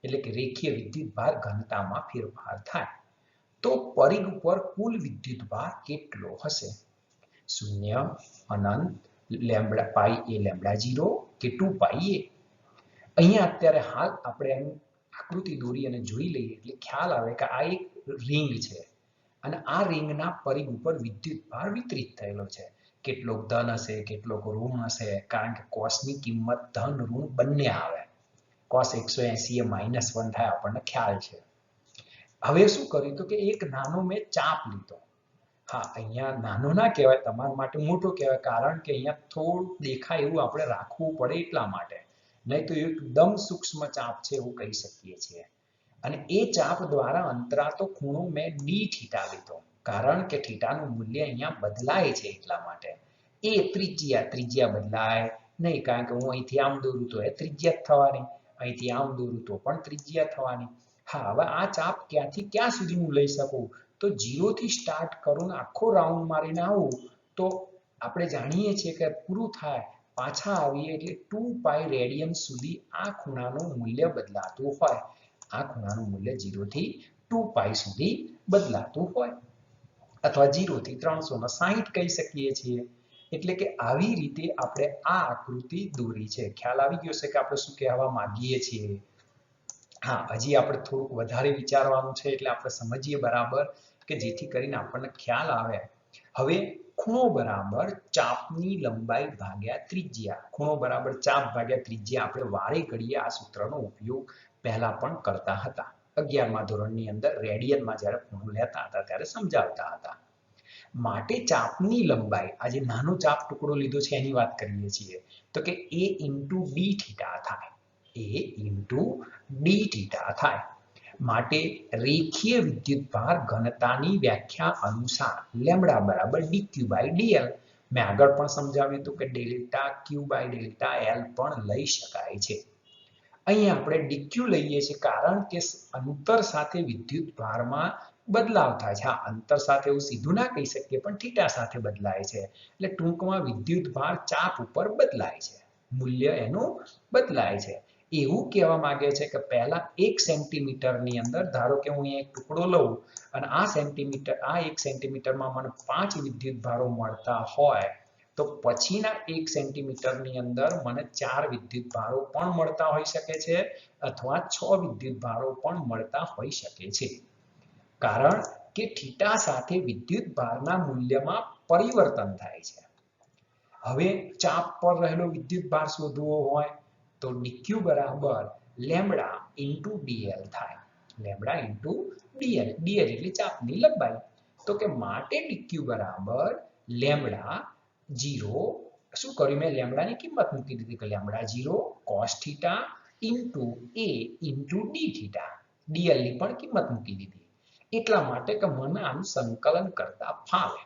એટલે કે રેખીય વિદ્યુતભાર ઘનતામાં ફેરફાર થાય. તો પરિઘ પર કુલ વિદ્યુતભાર કેટલો હશે? 0, અનંત, લેમ્બડા પાઈ એ લેમ્બડા 0 કે 2 પાઈ એ. અહીંયા અત્યારે હાલ આપણે એનું આકૃતિ દોરી અને જોઈ લઈએ એટલે ખ્યાલ આવે કે આ એક રિંગ છે અને આ રિંગના પરિઘ ઉપર વિદ્યુતભાર વિતરિત થયેલો છે. કેટલોક ધન હશે, કેટલોક ઋણ હશે, કારણ કે કોસની કિંમત ધન ઋણ બંને આવે. કોસ 180 એ -1 થાય આપણને ખ્યાલ છે. હવે શું કર્યું તો કે એક નાનો મેં ચાપ લીધો. હા, અહીંયા નાનો ના કહેવાય, તમારા માટે મોટો કહેવાય, કારણ કે અહીંયા થોડું દેખાય એવું આપણે રાખવું પડે એટલા માટે. નહીં તો એકદમ સૂક્ષ્મ ચાપ છે એવું કહી શકીએ છીએ. અને એ ચાપ દ્વારા અંતરાતો ખૂણો મેં ડી થીટા લીધો, કારણ કે થીટાનું મૂલ્ય અહીંયા બદલાય છે એટલા માટે. એ ત્રિજ્યા બદલાય નહીં, કારણ કે હું અહીંથી આમ દોરું તો એ ત્રિજ્યા થવાની, અહીંથી આમ દોરું તો પણ ત્રિજ્યા થવાની. હા, હવે આ ચાપ ક્યાંથી ક્યાં સુધી હું લઈ શકું? તો 0 થી સ્ટાર્ટ કરું આખો રાઉન્ડ મારીને આવું તો આપણે જાણીએ છીએ કે પૂરું થાય પાછા આવીએ એટલે 2 પાઈ રેડિયન સુધી આ ખૂણાનું મૂલ્ય બદલાતું હોય. આ ખૂણાનું મૂલ્ય 0 થી 2 પાઈ સુધી બદલાતું હોય, અથવા 0 થી 360 કહી શકીએ છીએ. એટલે કે આવી રીતે આપણે આ આકૃતિ દોરી છે. ખ્યાલ આવી ગયો છે કે આપણે શું કહેવા માંગીએ છીએ? હા, હજી આપણે થોડુંક વધારે વિચારવાનું છે એટલે આપણે સમજીએ બરાબર કે જેથી કરીને આપણને ખ્યાલ આવે. હવે ખૂણો બરાબર ચાપની લંબાઈ ભાગ્યા ત્રિજ્યા. ખૂણો બરાબર ચાપ ભાગ્યા ત્રિજ્યા આપણે વારે ઘડીએ આ સૂત્રનો ઉપયોગ પહેલા પણ કરતા હતા. 11મા ધોરણની અંદર રેડિયનમાં જ્યારે ખૂણો લેતા હતા ત્યારે સમજાવતા હતા. માટે ચાપની લંબાઈ, આજે નાનો ચાપ ટુકડો લીધો છે એની વાત કરીએ છીએ, તો કે a ઇન્ટુ ડી થીટા થાય. a ઇન્ટુ ડી થીટા થાય. માટે રેખીય વિદ્યુતભાર ઘનતાની વ્યાખ્યા અનુસાર લેમ્બડા બરાબર dq બાય dl. મેં આગળ પણ સમજાવ્યું હતું કે delta q by delta l પણ લઈ શકાય છે. અહીં આપણે dq લઈએ છીએ કારણ કે અંતર સાથે વિદ્યુતભારમાં બદલાવ થાય છે. હા, અંતર સાથે એવું સીધું ના કહી શકીએ, પણ થીટા સાથે બદલાય છે. એટલે ટૂંકમાં વિદ્યુતભાર ચાપ ઉપર બદલાય છે, મૂલ્ય એનું બદલાય છે. એવું કહેવા માંગે છે કે પહેલા 1 સેન્ટીમીટરની અંદર ધારો કે હું એક ટુકડો લઉં અને આ 1 સેન્ટીમીટરમાં મને 5 વિદ્યુતભારો મળતા હોય, તો પછીના 1 સેન્ટીમીટરની અંદર મને 4 વિદ્યુતભારો પણ મળતા હોઈ શકે છે અથવા 6 વિદ્યુતભારો પણ મળતા હોઈ શકે છે. કારણ કે થીટા સાથે વિદ્યુતભારના મૂલ્યમાં પરિવર્તન થાય છે. હવે ચાપ પર રહેલો વિદ્યુતભાર શોધવો હોય તો dq બરાબર લેમ્બડા ઇન્ટુ dl થાય. Lambda into dl. dl એટલે ચાપની લંબાઈ. તો કે માટે dq બરાબર લેમ્બડા 0, શું કર્યું મેં લેમ્બડાની કિંમત મૂકી દીધી કે lambda 0 cos theta into a into d theta. dl ની પણ કિંમત મૂકી દીધી. એટલા માટે કે મને આનું સંકલન કરતા ફાવે.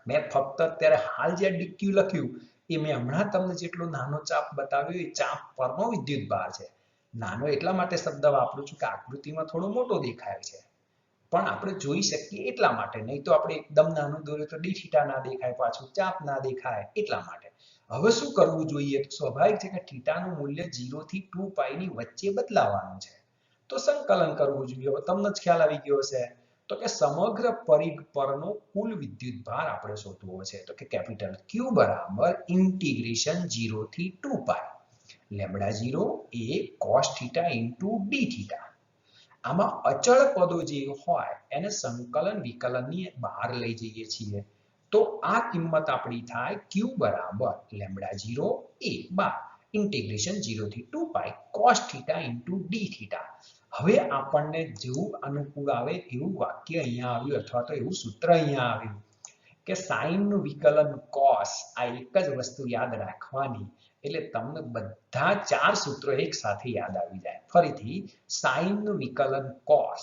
મેં ફક્ત અત્યારે હાલ જે dq લખ્યું એ મેં હમણાં તમને જેટલો નાનો ચાપ બતાવ્યો એ ચાપ પરનો વિદ્યુતભાર છે. નાનો એટલા માટે શબ્દ વાપરું છું કે આકૃતિમાં થોડો મોટો દેખાય છે, પણ આપણે જોઈ શકીએ એટલા માટે. નહીં તો આપણે એકદમ નાનું દોર્યું તો d થીટા ના દેખાય, પાછું ચાપ ના દેખાય એટલા માટે. હવે શું કરવું જોઈએ? તો સ્વાભાવિક છે કે થીટાનું મૂલ્ય 0 થી 2 પાઈ ની વચ્ચે બદલાવાનું છે. તો સંકલન કરવું જોઈએ. હવે તમને જ ખ્યાલ આવી ગયો હશે. તો કે સમગ્ર પરિઘ પરનો કુલ વિદ્યુતભાર આપણે શોધવો છે. તો કે કેપિટલ Q બરાબર ઇન્ટિગ્રેશન 0 થી 2 પાઈ લેમ્બડા 0 એ cos theta into d theta. આમાં અચળ પદો જે હોય એને સંકલન વિકલનની બહાર લઈ જઈએ છીએ. તો આ કિંમત આપણી થાય Q બરાબર લેમ્બડા 0 a બાર. ઇન્ટિગ્રેશન 0 થી 2 પાઈ cos theta into d theta. હવે આપણને જેવું અનુકૂળ આવે એવું વાક્ય અહીંયા આવ્યું અથવા તો એવું સૂત્ર અહીંયા આવ્યું કે sin નું વિકલન cos, આ એક જ વસ્તુ યાદ રાખવાની, એટલે તમને બધા 4 સૂત્રો એક સાથે યાદ આવી જાય. ફરીથી sin નું વિકલન cos,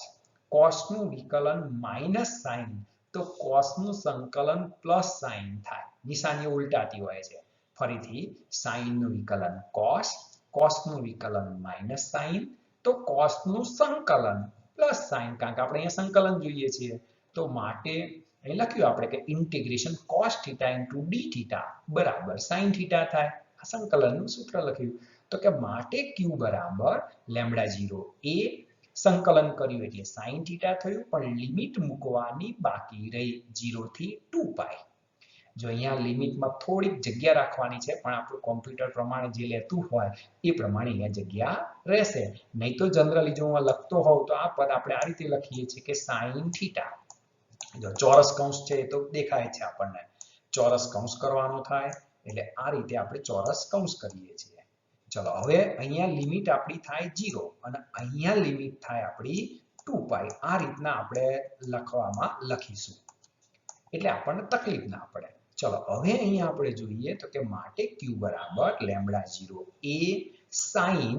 cos નું વિકલન માઇનસ sin, તો cos નું સંકલન પ્લસ sin થાય. નિશાનીઓ ઉલટાતી હોય છે. ફરીથી sin નું વિકલન cos, cos નું વિકલન માઇનસ sin, તો cos નું સંકલન પ્લસ sin, કારણ કે આપણે અહીંયા સંકલન જોઈએ છીએ. તો માટે અહીં લખ્યું આપણે કે integration cos theta into d theta બરાબર sin થીટા થાય. આ સંકલનનું સૂત્ર લખ્યું. તો કે માટે q બરાબર લેમ્બડા 0 એ સંકલન કર્યું એટલે sin થીટા થયું, પણ લિમિટ મૂકવાની બાકી રહી 0 થી 2 પાઈ. જો અહીંયા લિમિટમાં થોડીક જગ્યા રાખવાની છે, પણ આપણું કોમ્પ્યુટર પ્રમાણે જે લેતું હોય એ પ્રમાણે અહીંયા જગ્યા રહેશે. નહીં તો જનરલી જો હું લખતો હોઉં તો આ પદ આપણે આ રીતે લખીએ છીએ કે sin થીટા, જો ચોરસ કૌંસ છે એ તો દેખાય છે આપણને, ચોરસ કૌંસ કરવાનો થાય એટલે આ રીતે આપણે ચોરસ કૌંસ કરીએ છીએ. ચલો હવે અહીંયા લિમિટ આપણી થાય 0 અને અહીંયા લિમિટ થાય આપણી 2 પાઈ. આ રીતના આપણે લખીશું એટલે આપણને તકલીફ ના પડે. ચલો હવે અહીંયા આપણે જોઈએ તો કે માટે q બરાબર લેમ્બડા 0 એ sin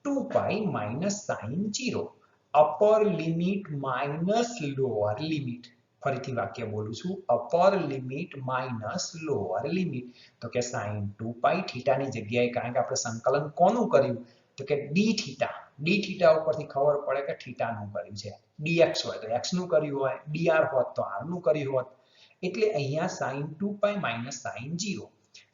2 pi minus sin 0 upper limit minus lower limit. ફરીથી વાક્ય બોલું છું, upper limit minus lower limit. તો કે sin 2 પાઈ થીટાની જગ્યાએ, કારણ કે આપણે સંકલન કોનું કર્યું તો કે d થીટા, d થીટા ઉપરથી ખબર પડે કે થીટાનું કર્યું છે. dx હોય તો x નું કર્યું હોય, dr હોત તો r નું કર્યું હોત. એટલે અહીંયા sin 2 pi minus sin 0,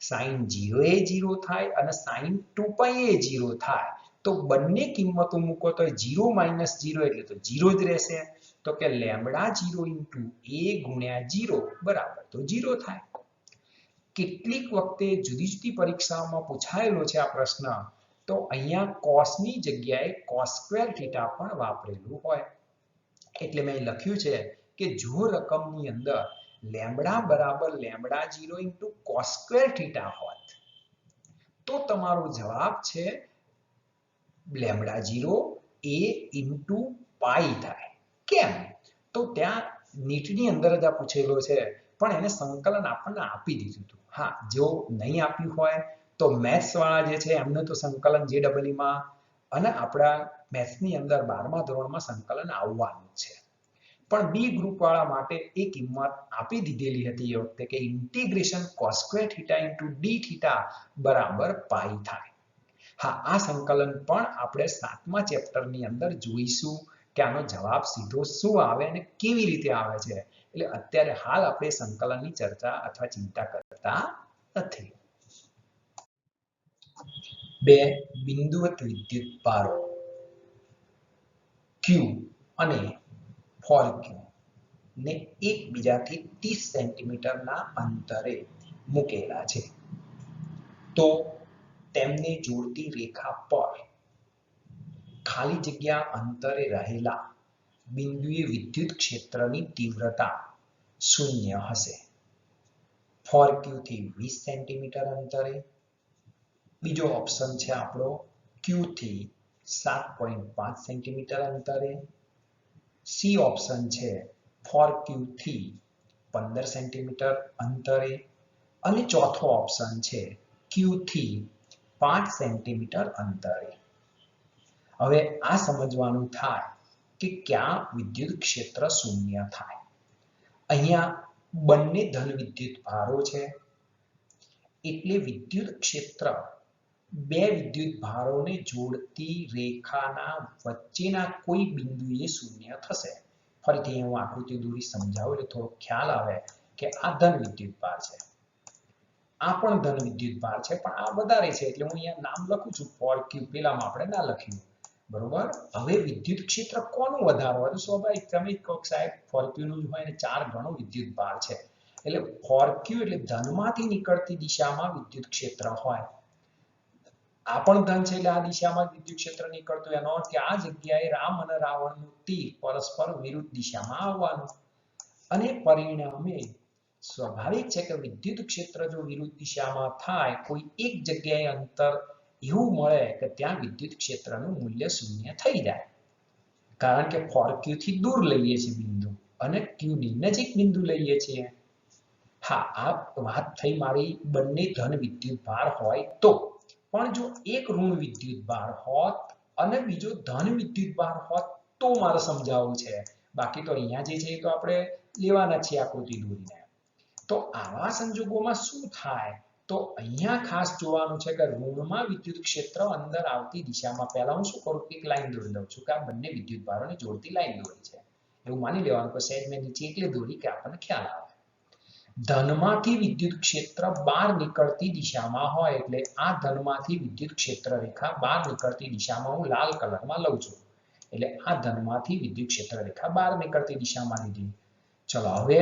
sin 0 એ 0 થાય અને sin 2 પાઈ એ 0 થાય. તો બંને કિંમતો મૂકો તો 0 માઇનસ 0 એટલે તો 0 જ રહેશે. તો કે લેમ્બડા 0 ઇન્ટુ a ગુણ્યા 0 બરાબર તો 0 થાય. કેટલીક વખતે જુદી જુદી પરીક્ષાઓમાં પૂછાયેલો છે આ પ્રશ્ન, તો અહીંયા cos ની જગ્યાએ cos સ્ક્વેર થીટા પણ વાપરેલું હોય. એટલે મેં લખ્યું છે કે જો રકમની અંદર લેમ્બડા બરાબર lambda 0 into cos square theta હોત તો તમારો જવાબ છે લેમ્બડા 0 a ઇન્ટુ પાઈ થાય. કેમ? તો ત્યાં નીટની અંદર જ આ પૂછેલો છે, પણ એને સંકલન આપણને આપી દીધું હતું. હા, જો નહીં આપ્યું હોય તો મેથ્સ વાળા જે છે એમને તો સંકલન JEE માં અને આપણા મેથ્સની અંદર 12મા ધોરણમાં સંકલન આવવાનું છે. પણ બી ગ્રુપ વાળા માટે એ કિંમત આપી દીધેલી હતી એ વખતે કે integration cos square theta into d theta બરાબર પાઈ થાય. હા, આ સંકલન પણ આપણે 7મા ચેપ્ટરની અંદર જોઈશું કે આનો જવાબ સીધો શું આવે અને કેવી રીતે આવે છે. એટલે અત્યારે હાલ આપણે સંકલનની ચર્ચા અથવા ચિંતા કરતા નથી. બે બિંદુવત વિદ્યુત ભારો Q અને for Q ને એકબીજાથી 30 સેન્ટીમીટરના અંતરે મૂકેલા છે. તો તેમને જોડતી રેખા પર ખાલી જગ્યા અંતરે રહેલા બિંદુએ વિદ્યુત ક્ષેત્રની તીવ્રતા 0 હશે. for Q થી 20 સેન્ટીમીટર અંતરે. બીજો ઓપ્શન છે આપણો Q થી 7.5 સેન્ટીમીટર અંતરે. સી ઓપ્શન છે for Q થી 15 સેન્ટીમીટર અંતરે. અને ચોથો ઓપ્શન છે Q થી 5 સેન્ટીમીટર અંતરે. હવે આ સમજવાનું થાય કે ક્યાં વિદ્યુત ક્ષેત્ર 0 થાય. અહીંયા બંને ધન વિદ્યુત ભારો છે એટલે વિદ્યુત ક્ષેત્ર બે વિદ્યુત ભારોને જોડતી રેખાના વચ્ચેના કોઈ બિંદુએ 0 થશે. ફરીથી હું આકૃતિ દોરી સમજાવું એટલે થોડો ખ્યાલ આવે કે આ ધન વિદ્યુત ભાર છે, આ પણ ધન વિદ્યુત ભાર છે, પણ આ વધારે છે એટલે હું અહીંયા નામ લખું છું for Q, પેલામાં આપણે ના લખ્યું. બરોબર. હવે વિદ્યુત ક્ષેત્ર કોનું વધારે હોય તો સ્વાભાવિક તમે કહો સાહેબ for Q નું હોય ને 4 ગણો વિદ્યુત ભાર છે એટલે for Q એટલે ધનમાંથી નીકળતી દિશામાં વિદ્યુત ક્ષેત્ર હોય. આ પણ ધન છે એટલે આ દિશામાં વિદ્યુત ક્ષેત્ર નીકળતું, એનો અર્થ કે આ જગ્યાએ રામ અને રાવણનું તીર પરસ્પર વિરુદ્ધ દિશામાં આવવાનું અને પરિણામે સ્વાભાવિક છે કે વિદ્યુત ક્ષેત્ર જો વિરુદ્ધ દિશામાં થાય, કોઈ એક જગ્યાએ અંતર એવું મળે કે ત્યાં વિદ્યુત ક્ષેત્રનું મૂલ્ય શૂન્ય થઈ જાય, કારણ કે ફોર ક્યુ થી દૂર લઈએ છીએ બિંદુ અને ક્યુ ની નજીક બિંદુ લઈએ છીએ. હા, આ વાત થઈ મારી બંને ધન વિદ્યુત ભાર હોય તો. પણ જો એક ઋણ વિદ્યુત ભાર હોત અને બીજો ધન વિદ્યુત ભાર હોત તો મારે સમજાવવું છે. બાકી તો અહીંયા જે છે એ તો આપણે લેવાના છીએ આકૃતિ દોરીને. તો આવા સંજોગોમાં શું થાય? તો અહીંયા ખાસ જોવાનું છે કે ઋણમાં વિદ્યુત ક્ષેત્ર અંદર આવતી દિશામાં પહેલા હું શું કરું, એક લાઈન દોરી દઉં છું કે આ બંને વિદ્યુત ભારોને જોડતી લાઈન દોરી છે. એવું માની લેવાનું કે સહેજ મેં નીચે એટલે દોરી કે આપણને ખ્યાલ આવે. ધનમાંથી વિદ્યુત ક્ષેત્ર બહાર નીકળતી દિશામાં હોય એટલે આ ધનમાંથી વિદ્યુત ક્ષેત્ર રેખા બહાર નીકળતી દિશામાં હું લાલ કલરમાં લઉં છું. એટલે આ ધનમાંથી વિદ્યુત ક્ષેત્ર રેખા બહાર નીકળતી દિશામાં લીધી. ચલો હવે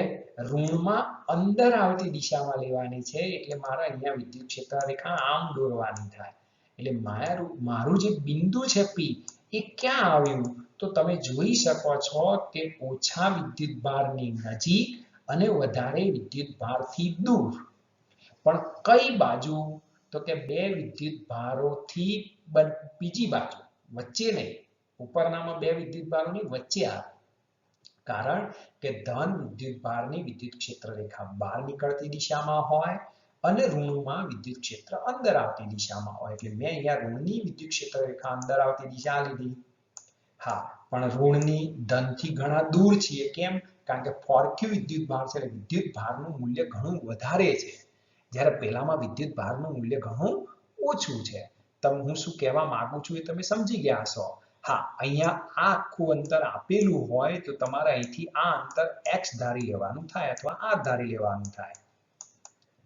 ઋણમાં અંદર આવતી દિશામાં લેવાની છે એટલે મારે અહીંયા વિદ્યુત ક્ષેત્ર રેખા આમ દોરવાની થાય. એટલે મારું જે બિંદુ છે P એ ક્યાં આવ્યું? તો તમે જોઈ શકો છો કે ઓછા વિદ્યુત ભારની નજીક અને વધારે વિદ્યુત ભારથી દૂર. પણ કઈ બાજુ? તો કે બે વિદ્યુત ભારોથી બીજી બાજુ, વચ્ચે નહીં. ઉપરનામાં બે વિદ્યુત ભારોની વચ્ચે આવે. કારણ કે ધન વિદ્યુત ભારની વિદ્યુત ક્ષેત્ર રેખા બહાર નીકળતી દિશામાં હોય અને ઋણમાં વિદ્યુત ક્ષેત્ર અંદર આવતી દિશામાં હોય. એટલે મેં અહીંયા ઋણની વિદ્યુત ક્ષેત્ર રેખા અંદર આવતી દિશા લીધી. હા, પણ ઋણની ધનથી ઘણા દૂર છીએ. કેમ? કારણ કે ફોર ક્યુ વિદ્યુત ભાર છે એટલે વિદ્યુત ભારનું મૂલ્ય ઘણું વધારે છે, જ્યારે પહેલામાં વિદ્યુત ભારનું મૂલ્ય ઘણું ઓછું છે. હું શું કહેવા માંગુ છું એ તમે સમજી ગયા હશો. હા, અહીંયા આ આખું અંતર આપેલું હોય તો તમારે અહીંથી આ અંતર x ધારી લેવાનું થાય અથવા r ધારી લેવાનું થાય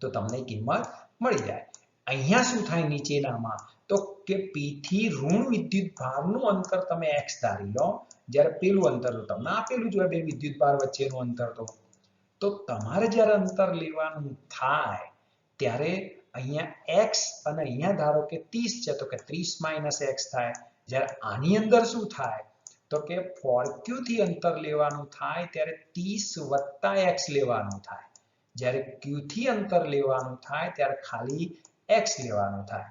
તો તમને કિંમત મળી જાય. અહીંયા શું થાય નીચેનામાં? તો કે P થી ઋણ વિદ્યુત ભારનું અંતર તમે x ધારી લો, જ્યારે પેલું અંતર તો તમને આપેલું જ હોય બે વિદ્યુત ભાર વચ્ચેનું અંતર. તો તમારે જ્યારે અંતર લેવાનું થાય ત્યારે અહીંયા x અને અહીંયા ધારો કે 30 છે તો કે 30 - x થાય. જ્યારે આની અંદર શું થાય? તો કે ફોર ક્યુ થી અંતર લેવાનું થાય ત્યારે 30 + x લેવાનું થાય. જ્યારે ક્યુ થી અંતર લેવાનું થાય ત્યારે ખાલી x લેવાનું થાય.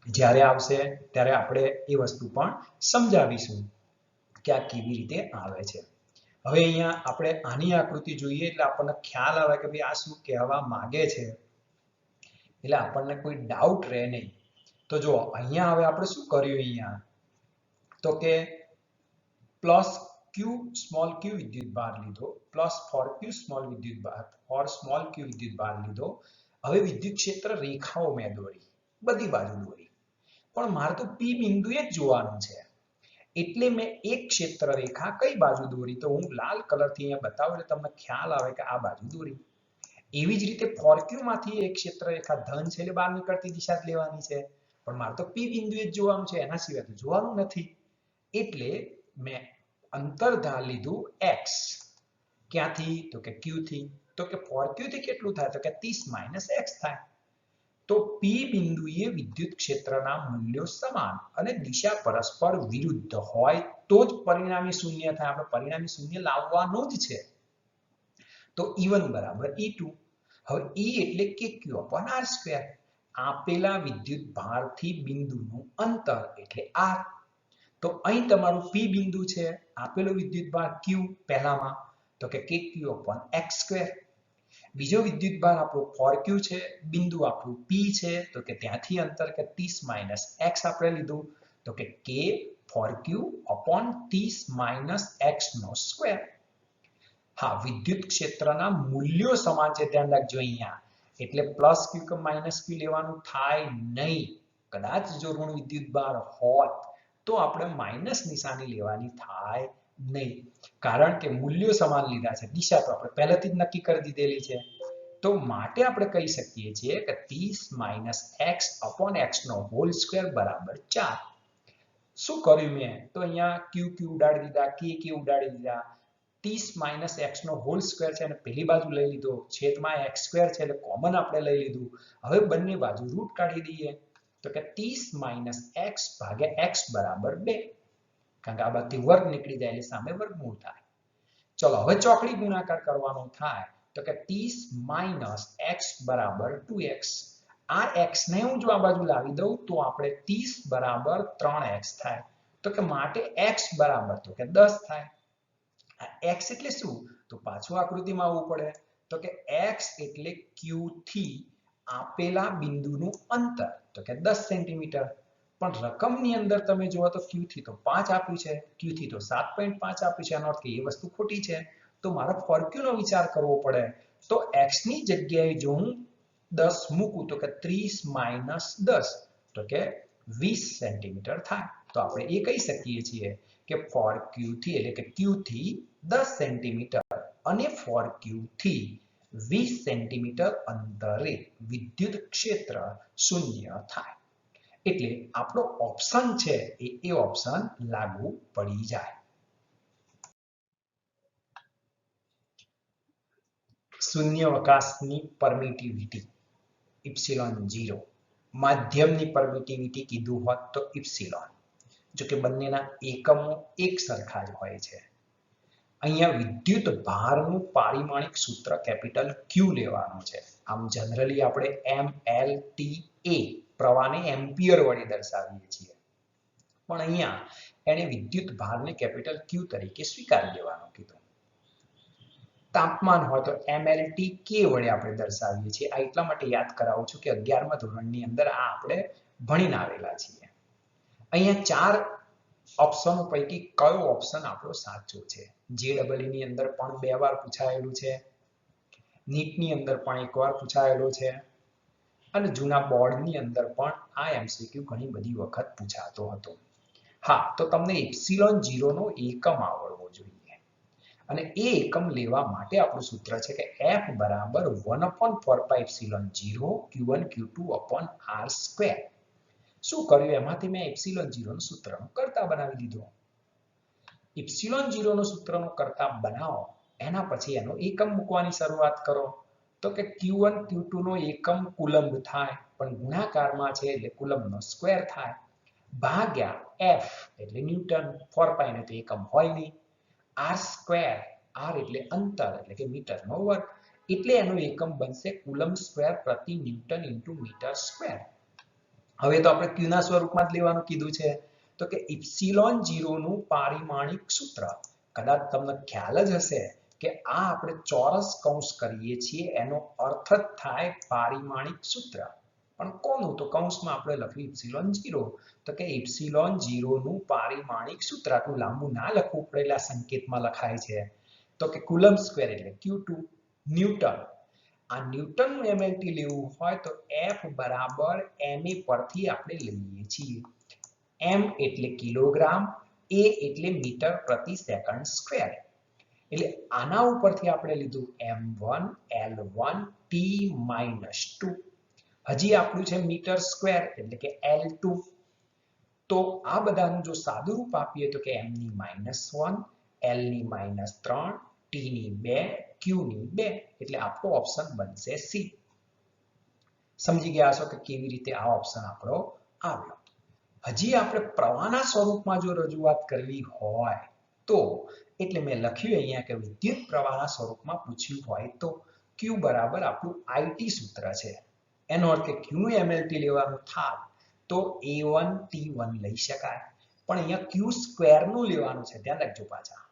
જ્યારે આવશે ત્યારે આપણે એ વસ્તુ પણ સમજાવીશું કે આ કેવી રીતે આવે છે. હવે અહીંયા આપણે આની આકૃતિ જોઈએ એટલે આપણને ખ્યાલ આવે કે ભાઈ આ શું કહેવા માંગે છે, એટલે આપણને કોઈ ડાઉટ રહે નહીં. તો જો અહીંયા હવે આપણે શું કર્યું અહીંયા? તો કે પ્લસ ક્યુ સ્મોલ ક્યુ વિદ્યુત ભાર લીધો, પ્લસ ફોર ક્યુ સ્મોલ વિદ્યુત ભાર, ફોર સ્મોલ ક્યુ વિદ્યુત ભાર લીધો. હવે વિદ્યુત ક્ષેત્ર રેખાઓ મેં દોરી, બધી બાજુ દોરી, પણ મારે તો P બિંદુએ જ જોવાનું છે. એટલે મેં એક ક્ષેત્ર રેખા કઈ બાજુ દોરી? તો હું લાલ કલરથી અહીંયા બતાવું એટલે તમને ખ્યાલ આવે કે આ બાજુ દોરી. એવી જ રીતે ફોર ક્યુ માંથી એક ક્ષેત્ર રેખા ધન છે એટલે બહાર નીકળતી દિશા જ લેવાની છે, પણ મારે તો P બિંદુએ જ જોવાનું છે, એના સિવાય તો જોવાનું નથી. એટલે મેં અંતર ધાર લીધું x. ક્યાંથી? તો કે Q થી. તો કે ફોર ક્યુ થી કેટલું થાય? તો કે 30 - x થાય. તો P બિંદુએ વિદ્યુત ક્ષેત્રના મૂલ્યો સમાન અને દિશા પરસ્પર વિરુદ્ધ હોય તો જ પરિણામી શૂન્ય થાય. આપણે પરિણામી શૂન્ય લાવવાનું જ છે. તો E1 = E2. હવે E એટલે KQ/R². આપેલા વિદ્યુત ભારથી બિંદુનું અંતર એટલે R. તો અહીં તમારું P બિંદુ છે, આપેલો વિદ્યુત ભાર Q પહેલામાં તો કે KQ/x². બીજો વિદ્યુત ભાર આપણો ફોર ક્યુ છે, બિંદુ આપણું P છે તો કે ત્યાંથી અંતર કે 30 - x આપણે લીધું તો કે K ફોર Q/30 - x². હા, વિદ્યુત ક્ષેત્રના મૂલ્યો સમાન છે, ધ્યાન રાખજો અહીંયા. એટલે પ્લસ Q કે માઇનસ Q લેવાનું થાય નહીં. કદાચ જો ઋણ વિદ્યુત ભાર હોત તો આપણે માઇનસ નિશાની લેવાની થાય નહીં, કારણ કે મૂલ્યો સમાન લીધા છે. દિશા તો આપણે પહેલેથી જ નક્કી કરી દીધેલી છે. તો માટે આપણે કહી શકીએ છીએ કે 30 - x/x² = 4. શું કર્યું મેં? તો અહીંયા Q ઉડાડી દીધા, K ઉડાડી દીધા. 30 - x² છે અને પેલી બાજુ લઈ લીધો, છેદમાં x² છે એટલે કોમન આપણે લઈ લીધું. હવે બંને બાજુ રૂટ કાઢી દઈએ તો કે 30 - x / x = 2. કારણ કે આ બાજુથી વર્ગ નીકળી જાય એટલે સામે વર્ગમૂળ થાય. ચલો હવે ચોકડી ગુણાકાર કરવાનો થાય તો કે 30 - x = 2x. આ x ને હું જો આ બાજુ લાવી દઉં તો આપણે 30 બરાબર 3x થાય. તો કે માટે x બરાબર તો કે 10 થાય. આ x એટલે શું? તો પાછું આકૃતિમાં આવવું પડે. તો કે x એટલે q થી આપેલા બિંદુનું અંતર તો કે 10 સેન્ટીમીટર. પણ રકમની અંદર તમે જુઓ તો q થી તો 5 આપ્યું છે, q થી તો 7.5 આપ્યું છે. આનો અર્થ કે એ વસ્તુ ખોટી છે. તો મારે for q નો વિચાર કરવો પડે. તો x ની જગ્યાએ જો હું 10 મૂકું તો કે 30 - 10 તો કે 20 સેન્ટીમીટર થાય. તો આપણે એ કહી શકીએ છીએ કે for q થી એટલે કે q થી 10 સેન્ટીમીટર અને for q થી 20 સેન્ટીમીટર અંતરે વિદ્યુત ક્ષેત્ર શૂન્ય થાય. એટલે આપણો ઓપ્શન છે એ ઓપ્શન લાગુ પડી જાય. શૂન્યાવકાશની પરમિટિવિટી ઇપ્સિલોન 0, માધ્યમની પરમિટિવિટી કીધું હોત તો ઇપ્સિલોન. જો કે બંનેના એકમો એક સરખા જ હોય છે. અહીંયા વિદ્યુત ભારનું પારિમાણિક સૂત્ર કેપિટલ Q લેવાનું છે. આમ જનરલી આપણે mLTA પ્રવાહને એમ્પિયર વડે દર્શાવીએ છીએ. પણ અહીંયા એને વિદ્યુત ભારને કેપિટલ Q તરીકે સ્વીકારી લેવાનું કીધું. તાપમાન હોય તો mLTK વડે આપણે દર્શાવીએ છીએ. આ એટલા માટે યાદ કરાવું છું કે 11મા ધોરણની અંદર આ આપણે ભણીને આવેલા છીએ. અહીંયા 4 ઓપ્શનો પૈકી કયો ઓપ્શન આપણો સાચો છે? JEE ની અંદર પણ 2 વાર પૂછાયેલું છે, નીટની અંદર પણ 1 વાર પૂછાયેલો છે અને જૂના બોર્ડની અંદર પણ આ MCQ ઘણી બધી વખત પૂછાતો હતો. હા, તો તમને એપ્સિલોન 0 નો એકમ આવડવો જોઈએ. અને એ એકમ લેવા માટે આપણું સૂત્ર છે કે F બરાબર 1/4πε0 Q1 Q2/r². શું કર્યું? એમાંથી મેં એપ્સિલોન 0 નો સૂત્રનો કર્તા બનાવી દીધો. એપ્સિલોન 0 નો સૂત્રનો કર્તા બનાવો, એના પછી એનો એકમ મૂકવાની શરૂઆત કરો. તો કે Q1 Q2 નો એકમ કુલંબ થાય, પણ ગુણાકારમાં છે એટલે કુલંબનો સ્ક્વેર થાય, ભાગ્યા F એટલે ન્યૂટન. 4π ને તો એકમ હોય નહીં. r², r એટલે અંતર એટલે કે મીટરનો વર્ગ, એટલે એનો એકમ બનશે કુલંબ સ્ક્વેર પ્રતિ ન્યૂટન ઇન્ટુ મીટર સ્ક્વેર. હવે તો આપણે Q ના સ્વરૂપમાં જ લેવાનું કીધું છે. તો કે ઇપ્સિલોન 0 નું પારિમાણિક સૂત્ર, કદાચ તમને ખ્યાલ જ હશે કે આ આપણે ચોરસ કૌંસ કરીએ છીએ, એનો અર્થ જ થાય પારિમાણિક સૂત્ર. પણ કોનું? તો કૌંસમાં આપણે લખ્યું ઇપ્સિલોન 0. તો કે ઇપ્સિલોન 0 નું પારિમાણિક સૂત્ર, આટલું લાંબુ ના લખવું પડે એટલે આ સંકેતમાં લખાય છે. તો કે કુલંબ સ્ક્વેર એટલે Q2, ન્યૂટન. આ ન્યૂટનનું mLT લેવું હોય તો F બરાબર ma પરથી આપણે લઈએ છીએ. m એટલે કિલોગ્રામ, a એટલે મીટર પ્રતિ સેકન્ડ સ્ક્વેર. એટલે આના ઉપરથી આપણે લીધું m1 L1 T-2. હજી આપણું છે મીટર સ્ક્વેર એટલે કે L2. તો આ બધાનું જો સાદું રૂપ આપીએ તો કે m ની -1, L ની -3, T ની 2, Q ની 2, એટલે આપણો ઓપ્શન બનશે C. સમજી ગયા છો કે કેવી રીતે આ ઓપ્શન આપણો આવ્યો. હજી આપણે પ્રવાહના સ્વરૂપમાં જો રજૂઆત કરવી હોય તો, એટલે મેં લખ્યું અહીંયા કે વિદ્યુત પ્રવાહના સ્વરૂપમાં પૂછ્યું હોય તો Q બરાબર આપણું IT સૂત્ર છે. એનો અર્થ કે Q નું mLT લેવાનું થાય તો A1 T1 લઈ શકાય, પણ અહીંયા Q સ્ક્વેર નું લેવાનું છે, ધ્યાન રાખજો પાછા.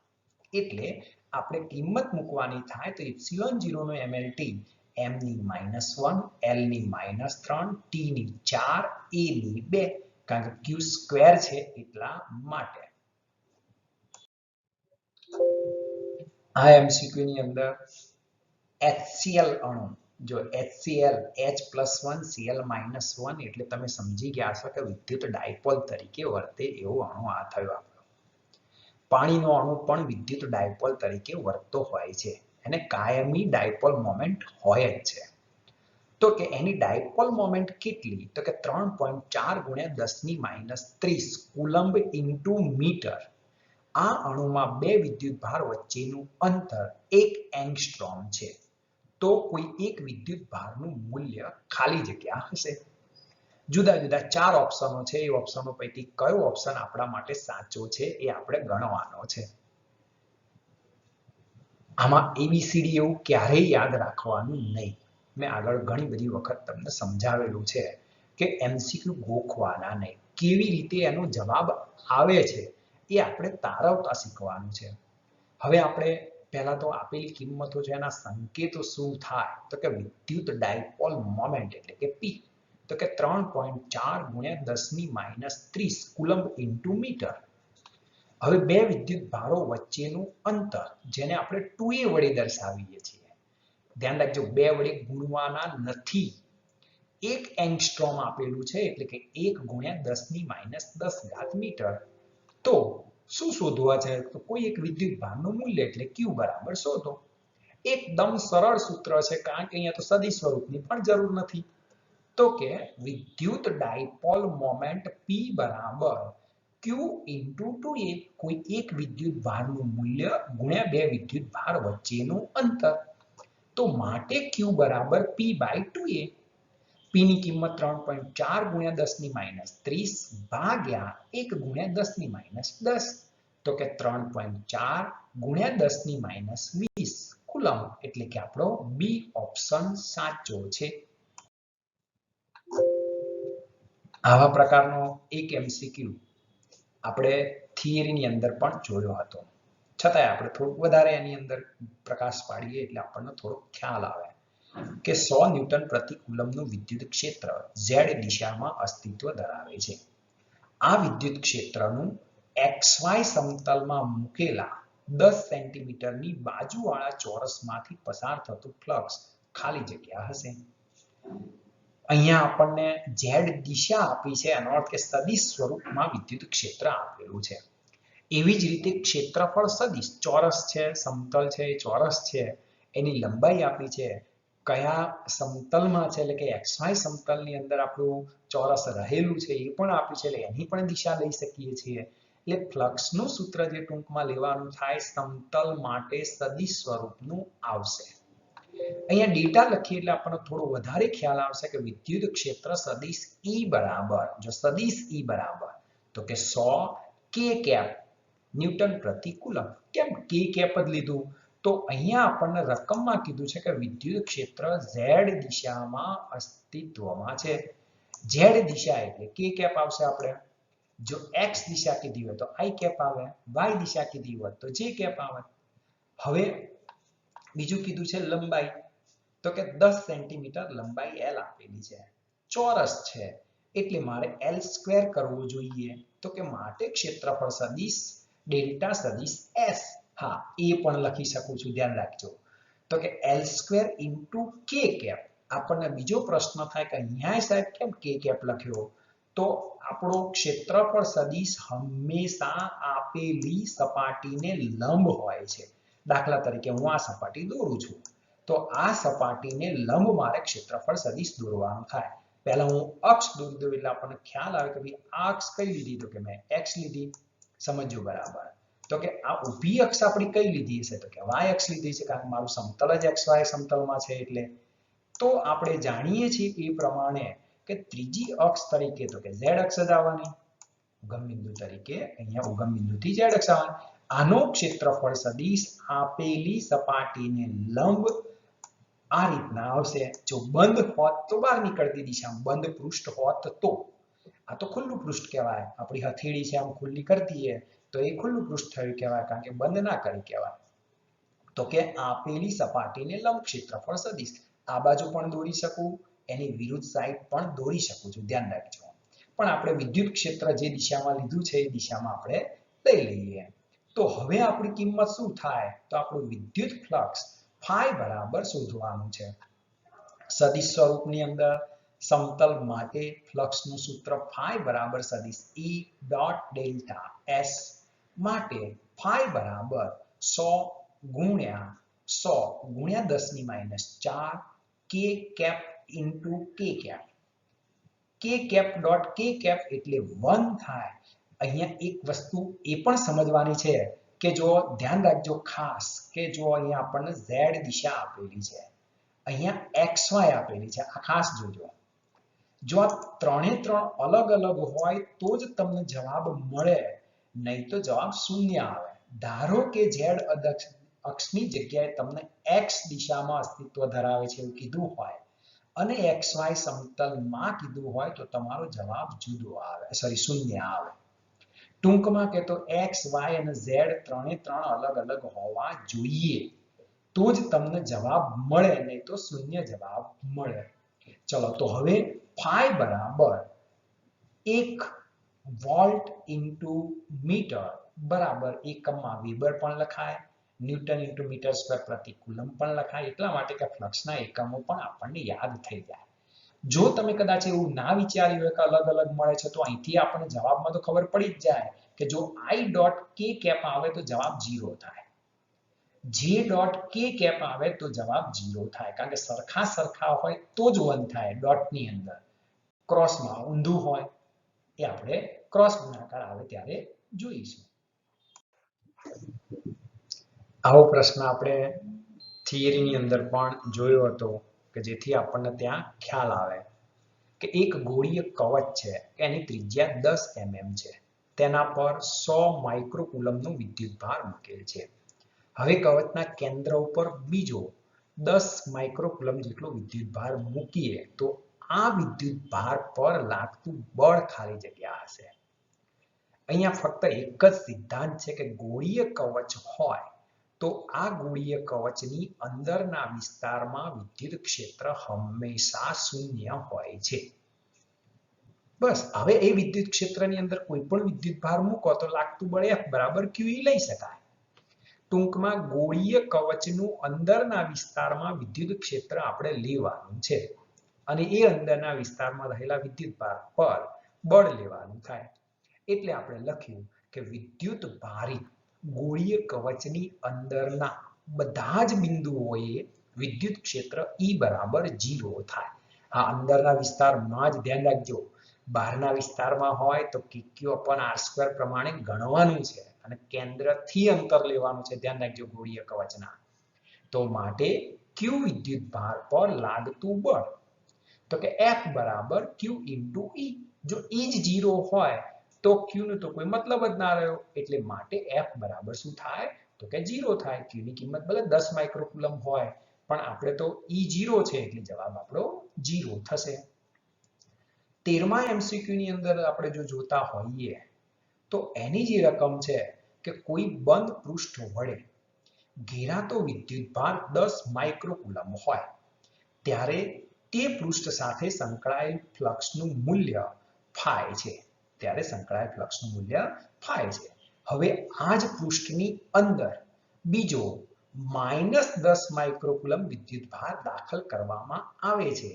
એટલે આપણે કિંમત મૂકવાની થાય તો ઇપ્સિલોન 0 નો mLT m ની -1, L ની -3, T ની 4, A ની 2, કારણ કે Q સ્ક્વેર છે એટલા માટે. આ MCQ ની અંદર HCl અણુ, જો HCl H+1 Cl-1 એટલે તમે સમજી ગયા છો કે વિદ્યુત ડાયપોલ તરીકે વર્તે એવો અણુ આ થયો આપણો. પાણીનો અણુ પણ વિદ્યુત ડાયપોલ તરીકે વર્તતો હોય છે. એને કાયમી ડાયપોલ મોમેન્ટ હોય જ છે. તો કે એની ડાયપોલ મોમેન્ટ કેટલી? તો કે 3.4 × 10⁻³ કુલંબ ઇન્ટુ મીટર. આ અણુમાં બે વિદ્યુત ભાર વચ્ચેનું અંતર 1 એંગસ્ટ્રોમ છે. તો કોઈ એક વિદ્યુત ભારનું મૂલ્ય ખાલી જગ્યા હશે. જુદા જુદા 4 ઓપ્શનો છે. એ ઓપ્શનો પૈકી કયો ઓપ્શન આપણા માટે સાચો છે એ આપણે ગણવાનો છે. આમાં ABCD એવું ક્યારેય યાદ રાખવાનું નહીં. મેં આગળ ઘણી બધી વખત તમને સમજાવેલું છે કે MCQ ગોખવાના નહીં, કેવી રીતે એનો જવાબ આવે છે એ આપણે તારવતા શીખવાનું છે. હવે આપણે પહેલા તો આપેલી કિંમતો છે એના સંકેતો શું થાય તો કે વિદ્યુત ડાયપોલ મોમેન્ટ એટલે કે P તો કે 3.4 ગુણ્યા 10 ની -30 કુલમ્બ ઇન્ટુ મીટર. હવે બે વિદ્યુત ભારો વચ્ચેનું અંતર જેને આપણે 2a વડે દર્શાવીએ છીએ. ધ્યાન રાખજો, બે વડે ગુણવાના નથી. 1 એંગસ્ટ્રોમ આપેલું છે એટલે કે 1 ગુણ્યા 10 ની -10 મીટર. તો શું શોધવા છે તો કોઈ એક વિદ્યુત ભારનું મૂલ્ય એટલે Q બરાબર શોધો. એકદમ સરળ સૂત્ર છે, કારણ કે અહીંયા તો સદિશ સ્વરૂપની પણ જરૂર નથી. તો કે વિદ્યુત ડાયપોલ મોમેન્ટ P બરાબર Q ઇન્ટુ 2a, કોઈ એક વિદ્યુત ભારનું મૂલ્ય ગુણ્યા બે વિદ્યુત ભાર વચ્ચેનું અંતર. તો માટે Q બરાબર P બાય 2a. P ની કિંમત 3.4 ગુણ્યા 10 ની -30 ભાગ્યા 1 ગુણ્યા 10 ની -10. તો કે 3.4 ગુણ્યા 10 ની -20 કુલમ્બ, એટલે કે આપણો બી ઓપ્શન સાચો છે. આવા પ્રકારનો એક MCQ આપણે થિયરીની અંદર પણ જોયો હતો. છતાંય આપણે થોડુંક વધારે એની અંદર પ્રકાશ પાડીએ એટલે આપણને થોડો ખ્યાલ આવે કે 100 ન્યૂટન પ્રતિ કુલમ્બનું વિદ્યુત ક્ષેત્ર Z દિશામાં અસ્તિત્વ ધરાવે છે. આ વિદ્યુત ક્ષેત્રનું XY સમતલમાં મૂકેલા 10 સેન્ટીમીટરની બાજુવાળા ચોરસમાંથી પસાર થતું ફ્લક્સ ખાલી જગ્યા હશે. અહીંયા આપણને Z દિશા આપી છે, એનો અર્થ કે સદિશ સ્વરૂપમાં વિદ્યુત ક્ષેત્ર આપેલું છે. એવી જ રીતે ક્ષેત્રફળ સદિશ ચોરસ છે, સમતલ છે, ચોરસ છે, એની લંબાઈ આપી છે, કયા સમતલમાં છે એટલે કે XY સમતલની અંદર આપણું ચોરસ રહેલું છે એ પણ આપી છે, એટલે એની પણ દિશા લઈ શકીએ છીએ. એટલે ફ્લક્સનું સૂત્ર જે ટૂંકમાં લેવાનું થાય સમતલ માટે સદિશ સ્વરૂપનું આવશે. અહીંયા ડેટા લખીએ એટલે આપણને થોડો વધારે ખ્યાલ આવશે કે વિદ્યુત ક્ષેત્ર સદિશ E બરાબર, જો સદિશ E બરાબર તો કે 100 k કેપ ન્યૂટન પ્રતિ કુલમ્બ. કેમ k કેપ જ લીધું તો અહીંયા આપણને રકમમાં કીધું છે કે વિદ્યુત ક્ષેત્ર Z દિશામાં અસ્તિત્વમાં છે. Z દિશા એટલે k કેપ આવશે. આપણે જો x દિશા કીધી હોય તો I કેપ આવે, y દિશા કીધી હોય તો j કેપ આવે. હવે બીજું કીધું છે લંબાઈ, તો કે 10 સેન્ટીમીટર લંબાઈ L આપેલી છે. ચોરસ છે એટલે મારે L² કરવું જોઈએ. તો કે માટે ક્ષેત્રફળ સદિશ ડેલ્ટા સદિશ S. હા, એ પણ લખી શકું છું, ધ્યાન રાખજો. તો કે L² ઇન્ટુ k કેપ. આપણને બીજો પ્રશ્ન થાય કે અહીંયા સાહેબ કેમ k કેપ લખ્યો? તો આપણો ક્ષેત્રફળ સદિશ હંમેશા આપેલી સપાટીને લંબ હોય છે. દાખલા તરીકે હું આ સપાટી દોરું છું, તો આ સપાટીને લંબ મારે ક્ષેત્રફળ સદિશ દોરવાનું થાય. પહેલા હું અક્ષ દોરી દઉં એટલે આપણને ખ્યાલ આવે કે ભાઈ આ અક્ષ કઈ લીધી, તો કે મેં x લીધી. સમજો બરાબર. તો કે આ ઊભી અક્ષ આપણી કઈ લીધી છે તો કે y અક્ષ લીધી છે, કારણ કે મારું સમતલ જ xy સમતલમાં છે. એટલે તો આપણે જાણીએ છીએ એ પ્રમાણે કે ત્રીજી અક્ષ તરીકે તો કે z અક્ષ જ આવવાની. ઉગમ બિંદુ તરીકે અહીંયા ઉગમ બિંદુથી z અક્ષ આવવાની. આનો ક્ષેત્રફળ સદિશ આપેલી સપાટીને લંબ આ રીતના આવશે. જો બંધ હોત તો બહાર નીકળતી દિશામાં, બંધ પૃષ્ઠ હોત તો આ તો ખુલ્લું પૃષ્ઠ કહેવાય. આપણી હથેળી છે આમ ખુલ્લી કરી દઈએ તો એ ખુલ્લું પૃષ્ઠ થયું કહેવાય, કારણ કે બંધ ના કરી કહેવાય. તો કે આપેલી સપાટીને લંબ ક્ષેત્રફળ સદિશ આ બાજુ પણ દોરી શકું, એની વિરુદ્ધ સાઈડ પણ દોરી શકું છું, ધ્યાન રાખજો. પણ આપણે વિદ્યુત ક્ષેત્ર જે દિશામાં લીધું છે એ દિશામાં આપણે લઈ લઈએ. તો હવે આપણી કિંમત શું થાય તો આપણું વિદ્યુત ફ્લક્સ ફાઈ બરાબર શોધવાનું છે. સદિશ સ્વરૂપની અંદર સમતલ માટે ફ્લક્સનું સૂત્ર ફાઈ બરાબર સદિશ E ડોટ ડેલ્ટા S માટે ફાઈ બરાબર 100 ગુણ્યા 10 ની -4 k cap into k cap. k cap dot k cap એટલે 1 થાય. અહીંયા એક વસ્તુ એ પણ સમજવાની છે કે જો ધ્યાન રાખજો ખાસ કે જો અહીંયા આપણને z દિશા આપેલી છે, અહીંયા xy આપેલી છે, આ ખાસ જોજો. જો આ ત્રણે ત્રણ અલગ અલગ હોય તો જ તમને જવાબ મળે, નહીં તો જવાબ શૂન્ય આવે. ધારો કે z અક્ષની જગ્યાએ તમને x દિશામાં અસ્તિત્વ ધરાવે છે એવું કીધું હોય અને XY સમતલમાં કીધું હોય તો તમારો જવાબ જુદો આવે, સોરી શૂન્ય આવે. ટૂંકમાં કે તો X, Y અને Z ત્રણે ત્રણ અલગ અલગ હોવા જોઈએ તો જ તમને જવાબ મળે, નહીં તો શૂન્ય જવાબ મળે. ચલો તો હવે phi બરાબર 1 વોલ્ટ ઇન્ટુ મીટર બરાબર એકમમાં વેબર પણ લખાય, ન્યૂટન ઇન્ટુ મીટર સ્ક્વેર પ્રતિ કુલમ પણ લખાય, એટલા માટે કે ફ્લક્સના એકમો પણ આપણને યાદ થઈ જાય. જો તમે કદાચ એવું ના વિચાર્યું હોય કે અલગ અલગ મળે છે તો અહીંથી આપણને જવાબમાં તો ખબર પડી જ જાય કે જો I ડોટ કે કેપ આવે તો જવાબ 0 થાય, J ડોટ કે કેપ આવે તો જવાબ 0 થાય, કારણ કે સરખા હોય તો જ 1 થાય. ડોટની અંદર ક્રોસમાં ઊંધું હોય એ આપણે ક્રોસ ગુણાકાર આવે ત્યારે જોઈશું. આવો પ્રશ્ન આપણે થિયરીની અંદર પણ જોયો હતો કે જેથી આપણને ત્યાં ખ્યાલ આવે કે એક ગોળીય કવચ છે, એની ત્રિજ્યા 10 mm છે, તેના પર 100 માઇક્રોકુલમનો વિદ્યુતભાર મૂકેલ છે. હવે કવચના કેન્દ્ર ઉપર બીજો 10 માઇક્રોકુલમ જેટલો વિદ્યુતભાર મૂકીએ તો આ વિદ્યુતભાર પર લાગતું બળ ખાલી જગ્યા હશે. અહીંયા ફક્ત એક જ સિદ્ધાંત છે કે ગોળીય કવચ હોય તો આ ગોળીય કવચની અંદરના વિસ્તારમાં વિદ્યુત ક્ષેત્ર હંમેશા શૂન્ય હોય છે. બસ હવે એ વિદ્યુત ક્ષેત્રની અંદર કોઈ પણ વિદ્યુતભાર મૂકો તો લાગતું બળ F બરાબર QE લઈ શકાય. ટૂંકમાં ગોળીય કવચનું અંદરના વિસ્તારમાં વિદ્યુત ક્ષેત્ર આપણે લેવાનું છે અને એ અંદરના વિસ્તારમાં રહેલા વિદ્યુતભાર પર બળ લેવાનું થાય. એટલે આપણે લખ્યું કે વિદ્યુત ભારિત ગોળીય કવચની અંદરના બધા જ બિંદુઓએ વિદ્યુત ક્ષેત્ર E બરાબર 0 થાય. આ અંદરના વિસ્તારમાં જ ધ્યાન રાખજો, બહારના વિસ્તારમાં હોય તો Q/R² પ્રમાણે ગણવાનું છે અને કેન્દ્રથી અંતર લેવાનું છે, ધ્યાન રાખજો ગોળીય કવચના. તો માટે Q વિદ્યુતભાર પર લાગતું બળ તો કે F બરાબર Q * E. જો E જ 0 હોય તો Q નો તો કોઈ મતલબ જ ના રહ્યો, એટલે માટે F બરાબર શું થાય તો કે 0 થાય. Q ની કિંમત ભલે 10 માઇક્રોકુલમ હોય પણ આપણે તો E 0 છે એટલે જવાબ આપણો 0 થશે. 13મા MCQ ની અંદર આપણે જો જોતા હોઈએ તો એની જે રકમ છે કે કોઈ બંધ પૃષ્ઠ વડે ઘેરાતો વિદ્યુતભાર 10 માઇક્રોકુલમ હોય ત્યારે તે પૃષ્ઠ સાથે સંકળાયેલ ફ્લક્સનું મૂલ્ય phi છે. ત્યારે સંકળાયેલ ફ્લક્સનું મૂલ્ય phi છે. હવે આ જ પૃષ્ઠની અંદર બીજો -10 માઇક્રોકુલમ વિદ્યુતભાર દાખલ કરવામાં આવે છે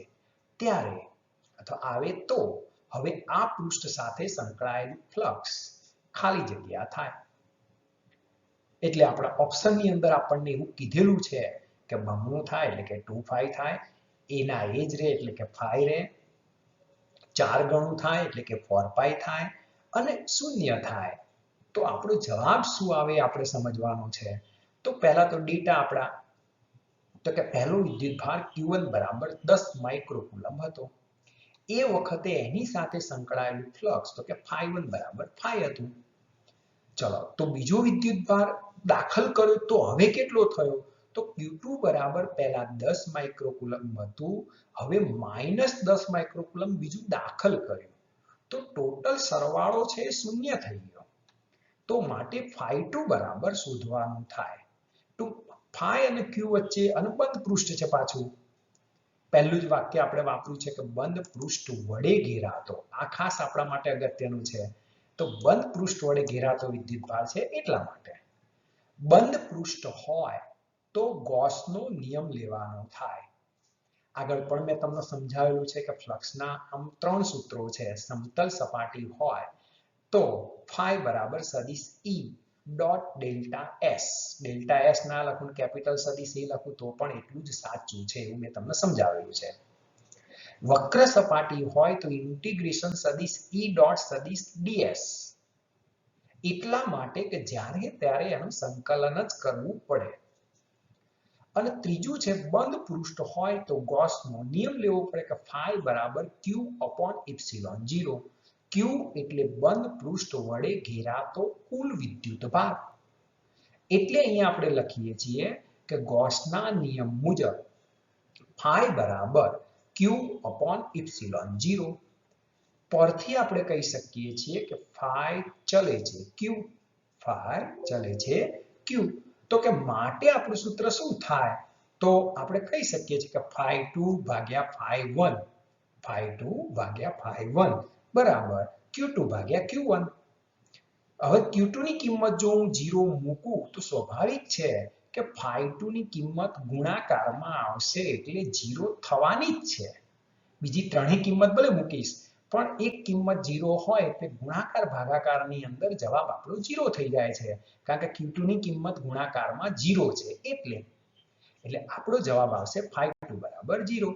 ત્યારે અથવા આવે તો હવે આ પૃષ્ઠ સાથે સંકળાયેલ ફ્લક્સ ખાલી જગ્યા થાય. એટલે આપણા ઓપ્શનની અંદર આપણને એવું કીધેલું છે કે બમણું થાય એટલે કે 2π થાય, એના એ જ રહે એટલે કે phi રહે, 4 ગણું થાય એટલે કે 4π થાય અને શૂન્ય થાય. તો આપણો જવાબ શું આવે આપણે સમજવાનું છે. તો પહેલા તો ડેટા આપણા તો કે પહેલો વિદ્યુતભાર Q1 બરાબર 10 માઇક્રોકુલમ હતો. એ વખતે એની સાથે સંકળાયેલું ફ્લક્સ તો કે phi1 બરાબર phi હતું. ચલો તો બીજો વિદ્યુતભાર દાખલ કર્યો તો હવે કેટલો થયો તો Q2 બરાબર પહેલા 10 માઇક્રોકુલમ હતું, હવે -10 માઇક્રોકુલમ બીજું દાખલ કર્યું તો ટોટલ સરવાળો છે શૂન્ય થઈ ગયો. તો માટે phi2 બરાબર શોધવાનું થાય. તો phi અને Q વચ્ચે અનુબંધ પૃષ્ઠ છે. પાછું પહેલું જ વાક્ય આપણે વાપર્યું છે કે બંધ પૃષ્ઠ વડે ઘેરાતો. આ ખાસ આપણા માટે અગત્યનું છે. તો બંધ પૃષ્ઠ વડે ઘેરાતો વિદ્યુતભાર છે એટલા માટે. બંધ પૃષ્ઠ હોય તો ગૌસનો નિયમ લેવાનો થાય. આગળ પણ મેં તમને સમજાવેલું છે કે ફ્લક્સના આમ 3 સૂત્રો છે. સમતલ સપાટી હોય તો phi બરાબર સદિશ E dot delta S. Delta S ના લખું કેપિટલ સદિશ E લખું તો પણ એટલું જ સાચું છે, એવું મેં તમને સમજાવેલું છે. વક્ર સપાટી હોય તો ઇન્ટિગ્રેશન સદિશ E ડોટ સદિશ DS. એટલા માટે કે જ્યારે ત્યારે એનું સંકલન જ કરવું પડે. અને ત્રીજું છે બંધ પૃષ્ઠ હોય તો ગૌસનો નિયમ લેવો પડે કે phi બરાબર Q/ε0. Q એટલે બંધ પૃષ્ઠ વડે ઘેરાતો કુલ વિદ્યુતભાર. એટલે અહીંયા આપણે લખીએ છીએ કે ગૌસના નિયમ મુજબ phi બરાબર ક્યુ અપોન ઇપ્સિલોન 0 પરથી આપણે કહી શકીએ છીએ કે ફાઈ ચલે છે ક્યુ, ફાઈ ચલે છે ક્યુ. તો કે માટે આપણું સૂત્ર શું થાય? તો આપણે કહી શકીએ છીએ કે φ2 ભાગ્યા φ1, φ2 ભાગ્યા φ1 બરાબર Q2 ભાગ્યા Q1. હવે Q2 ની કિંમત જો હું 0 મૂકું તો સ્વાભાવિક છે કે φ2 ની કિંમત ગુણાકારમાં આવશે એટલે 0 થવાની જ છે. બીજી ત્રણેય કિંમત ભલે મૂકીશ પણ એક કિંમત 0 હોય એટલે ગુણાકાર ભાગાકારની અંદર જવાબ આપણો 0 થઈ જાય છે કારણ કે Q2 ની કિંમત ગુણાકારમાં 0 છે એટલે આપણો જવાબ આવશે φ2 બરાબર 0.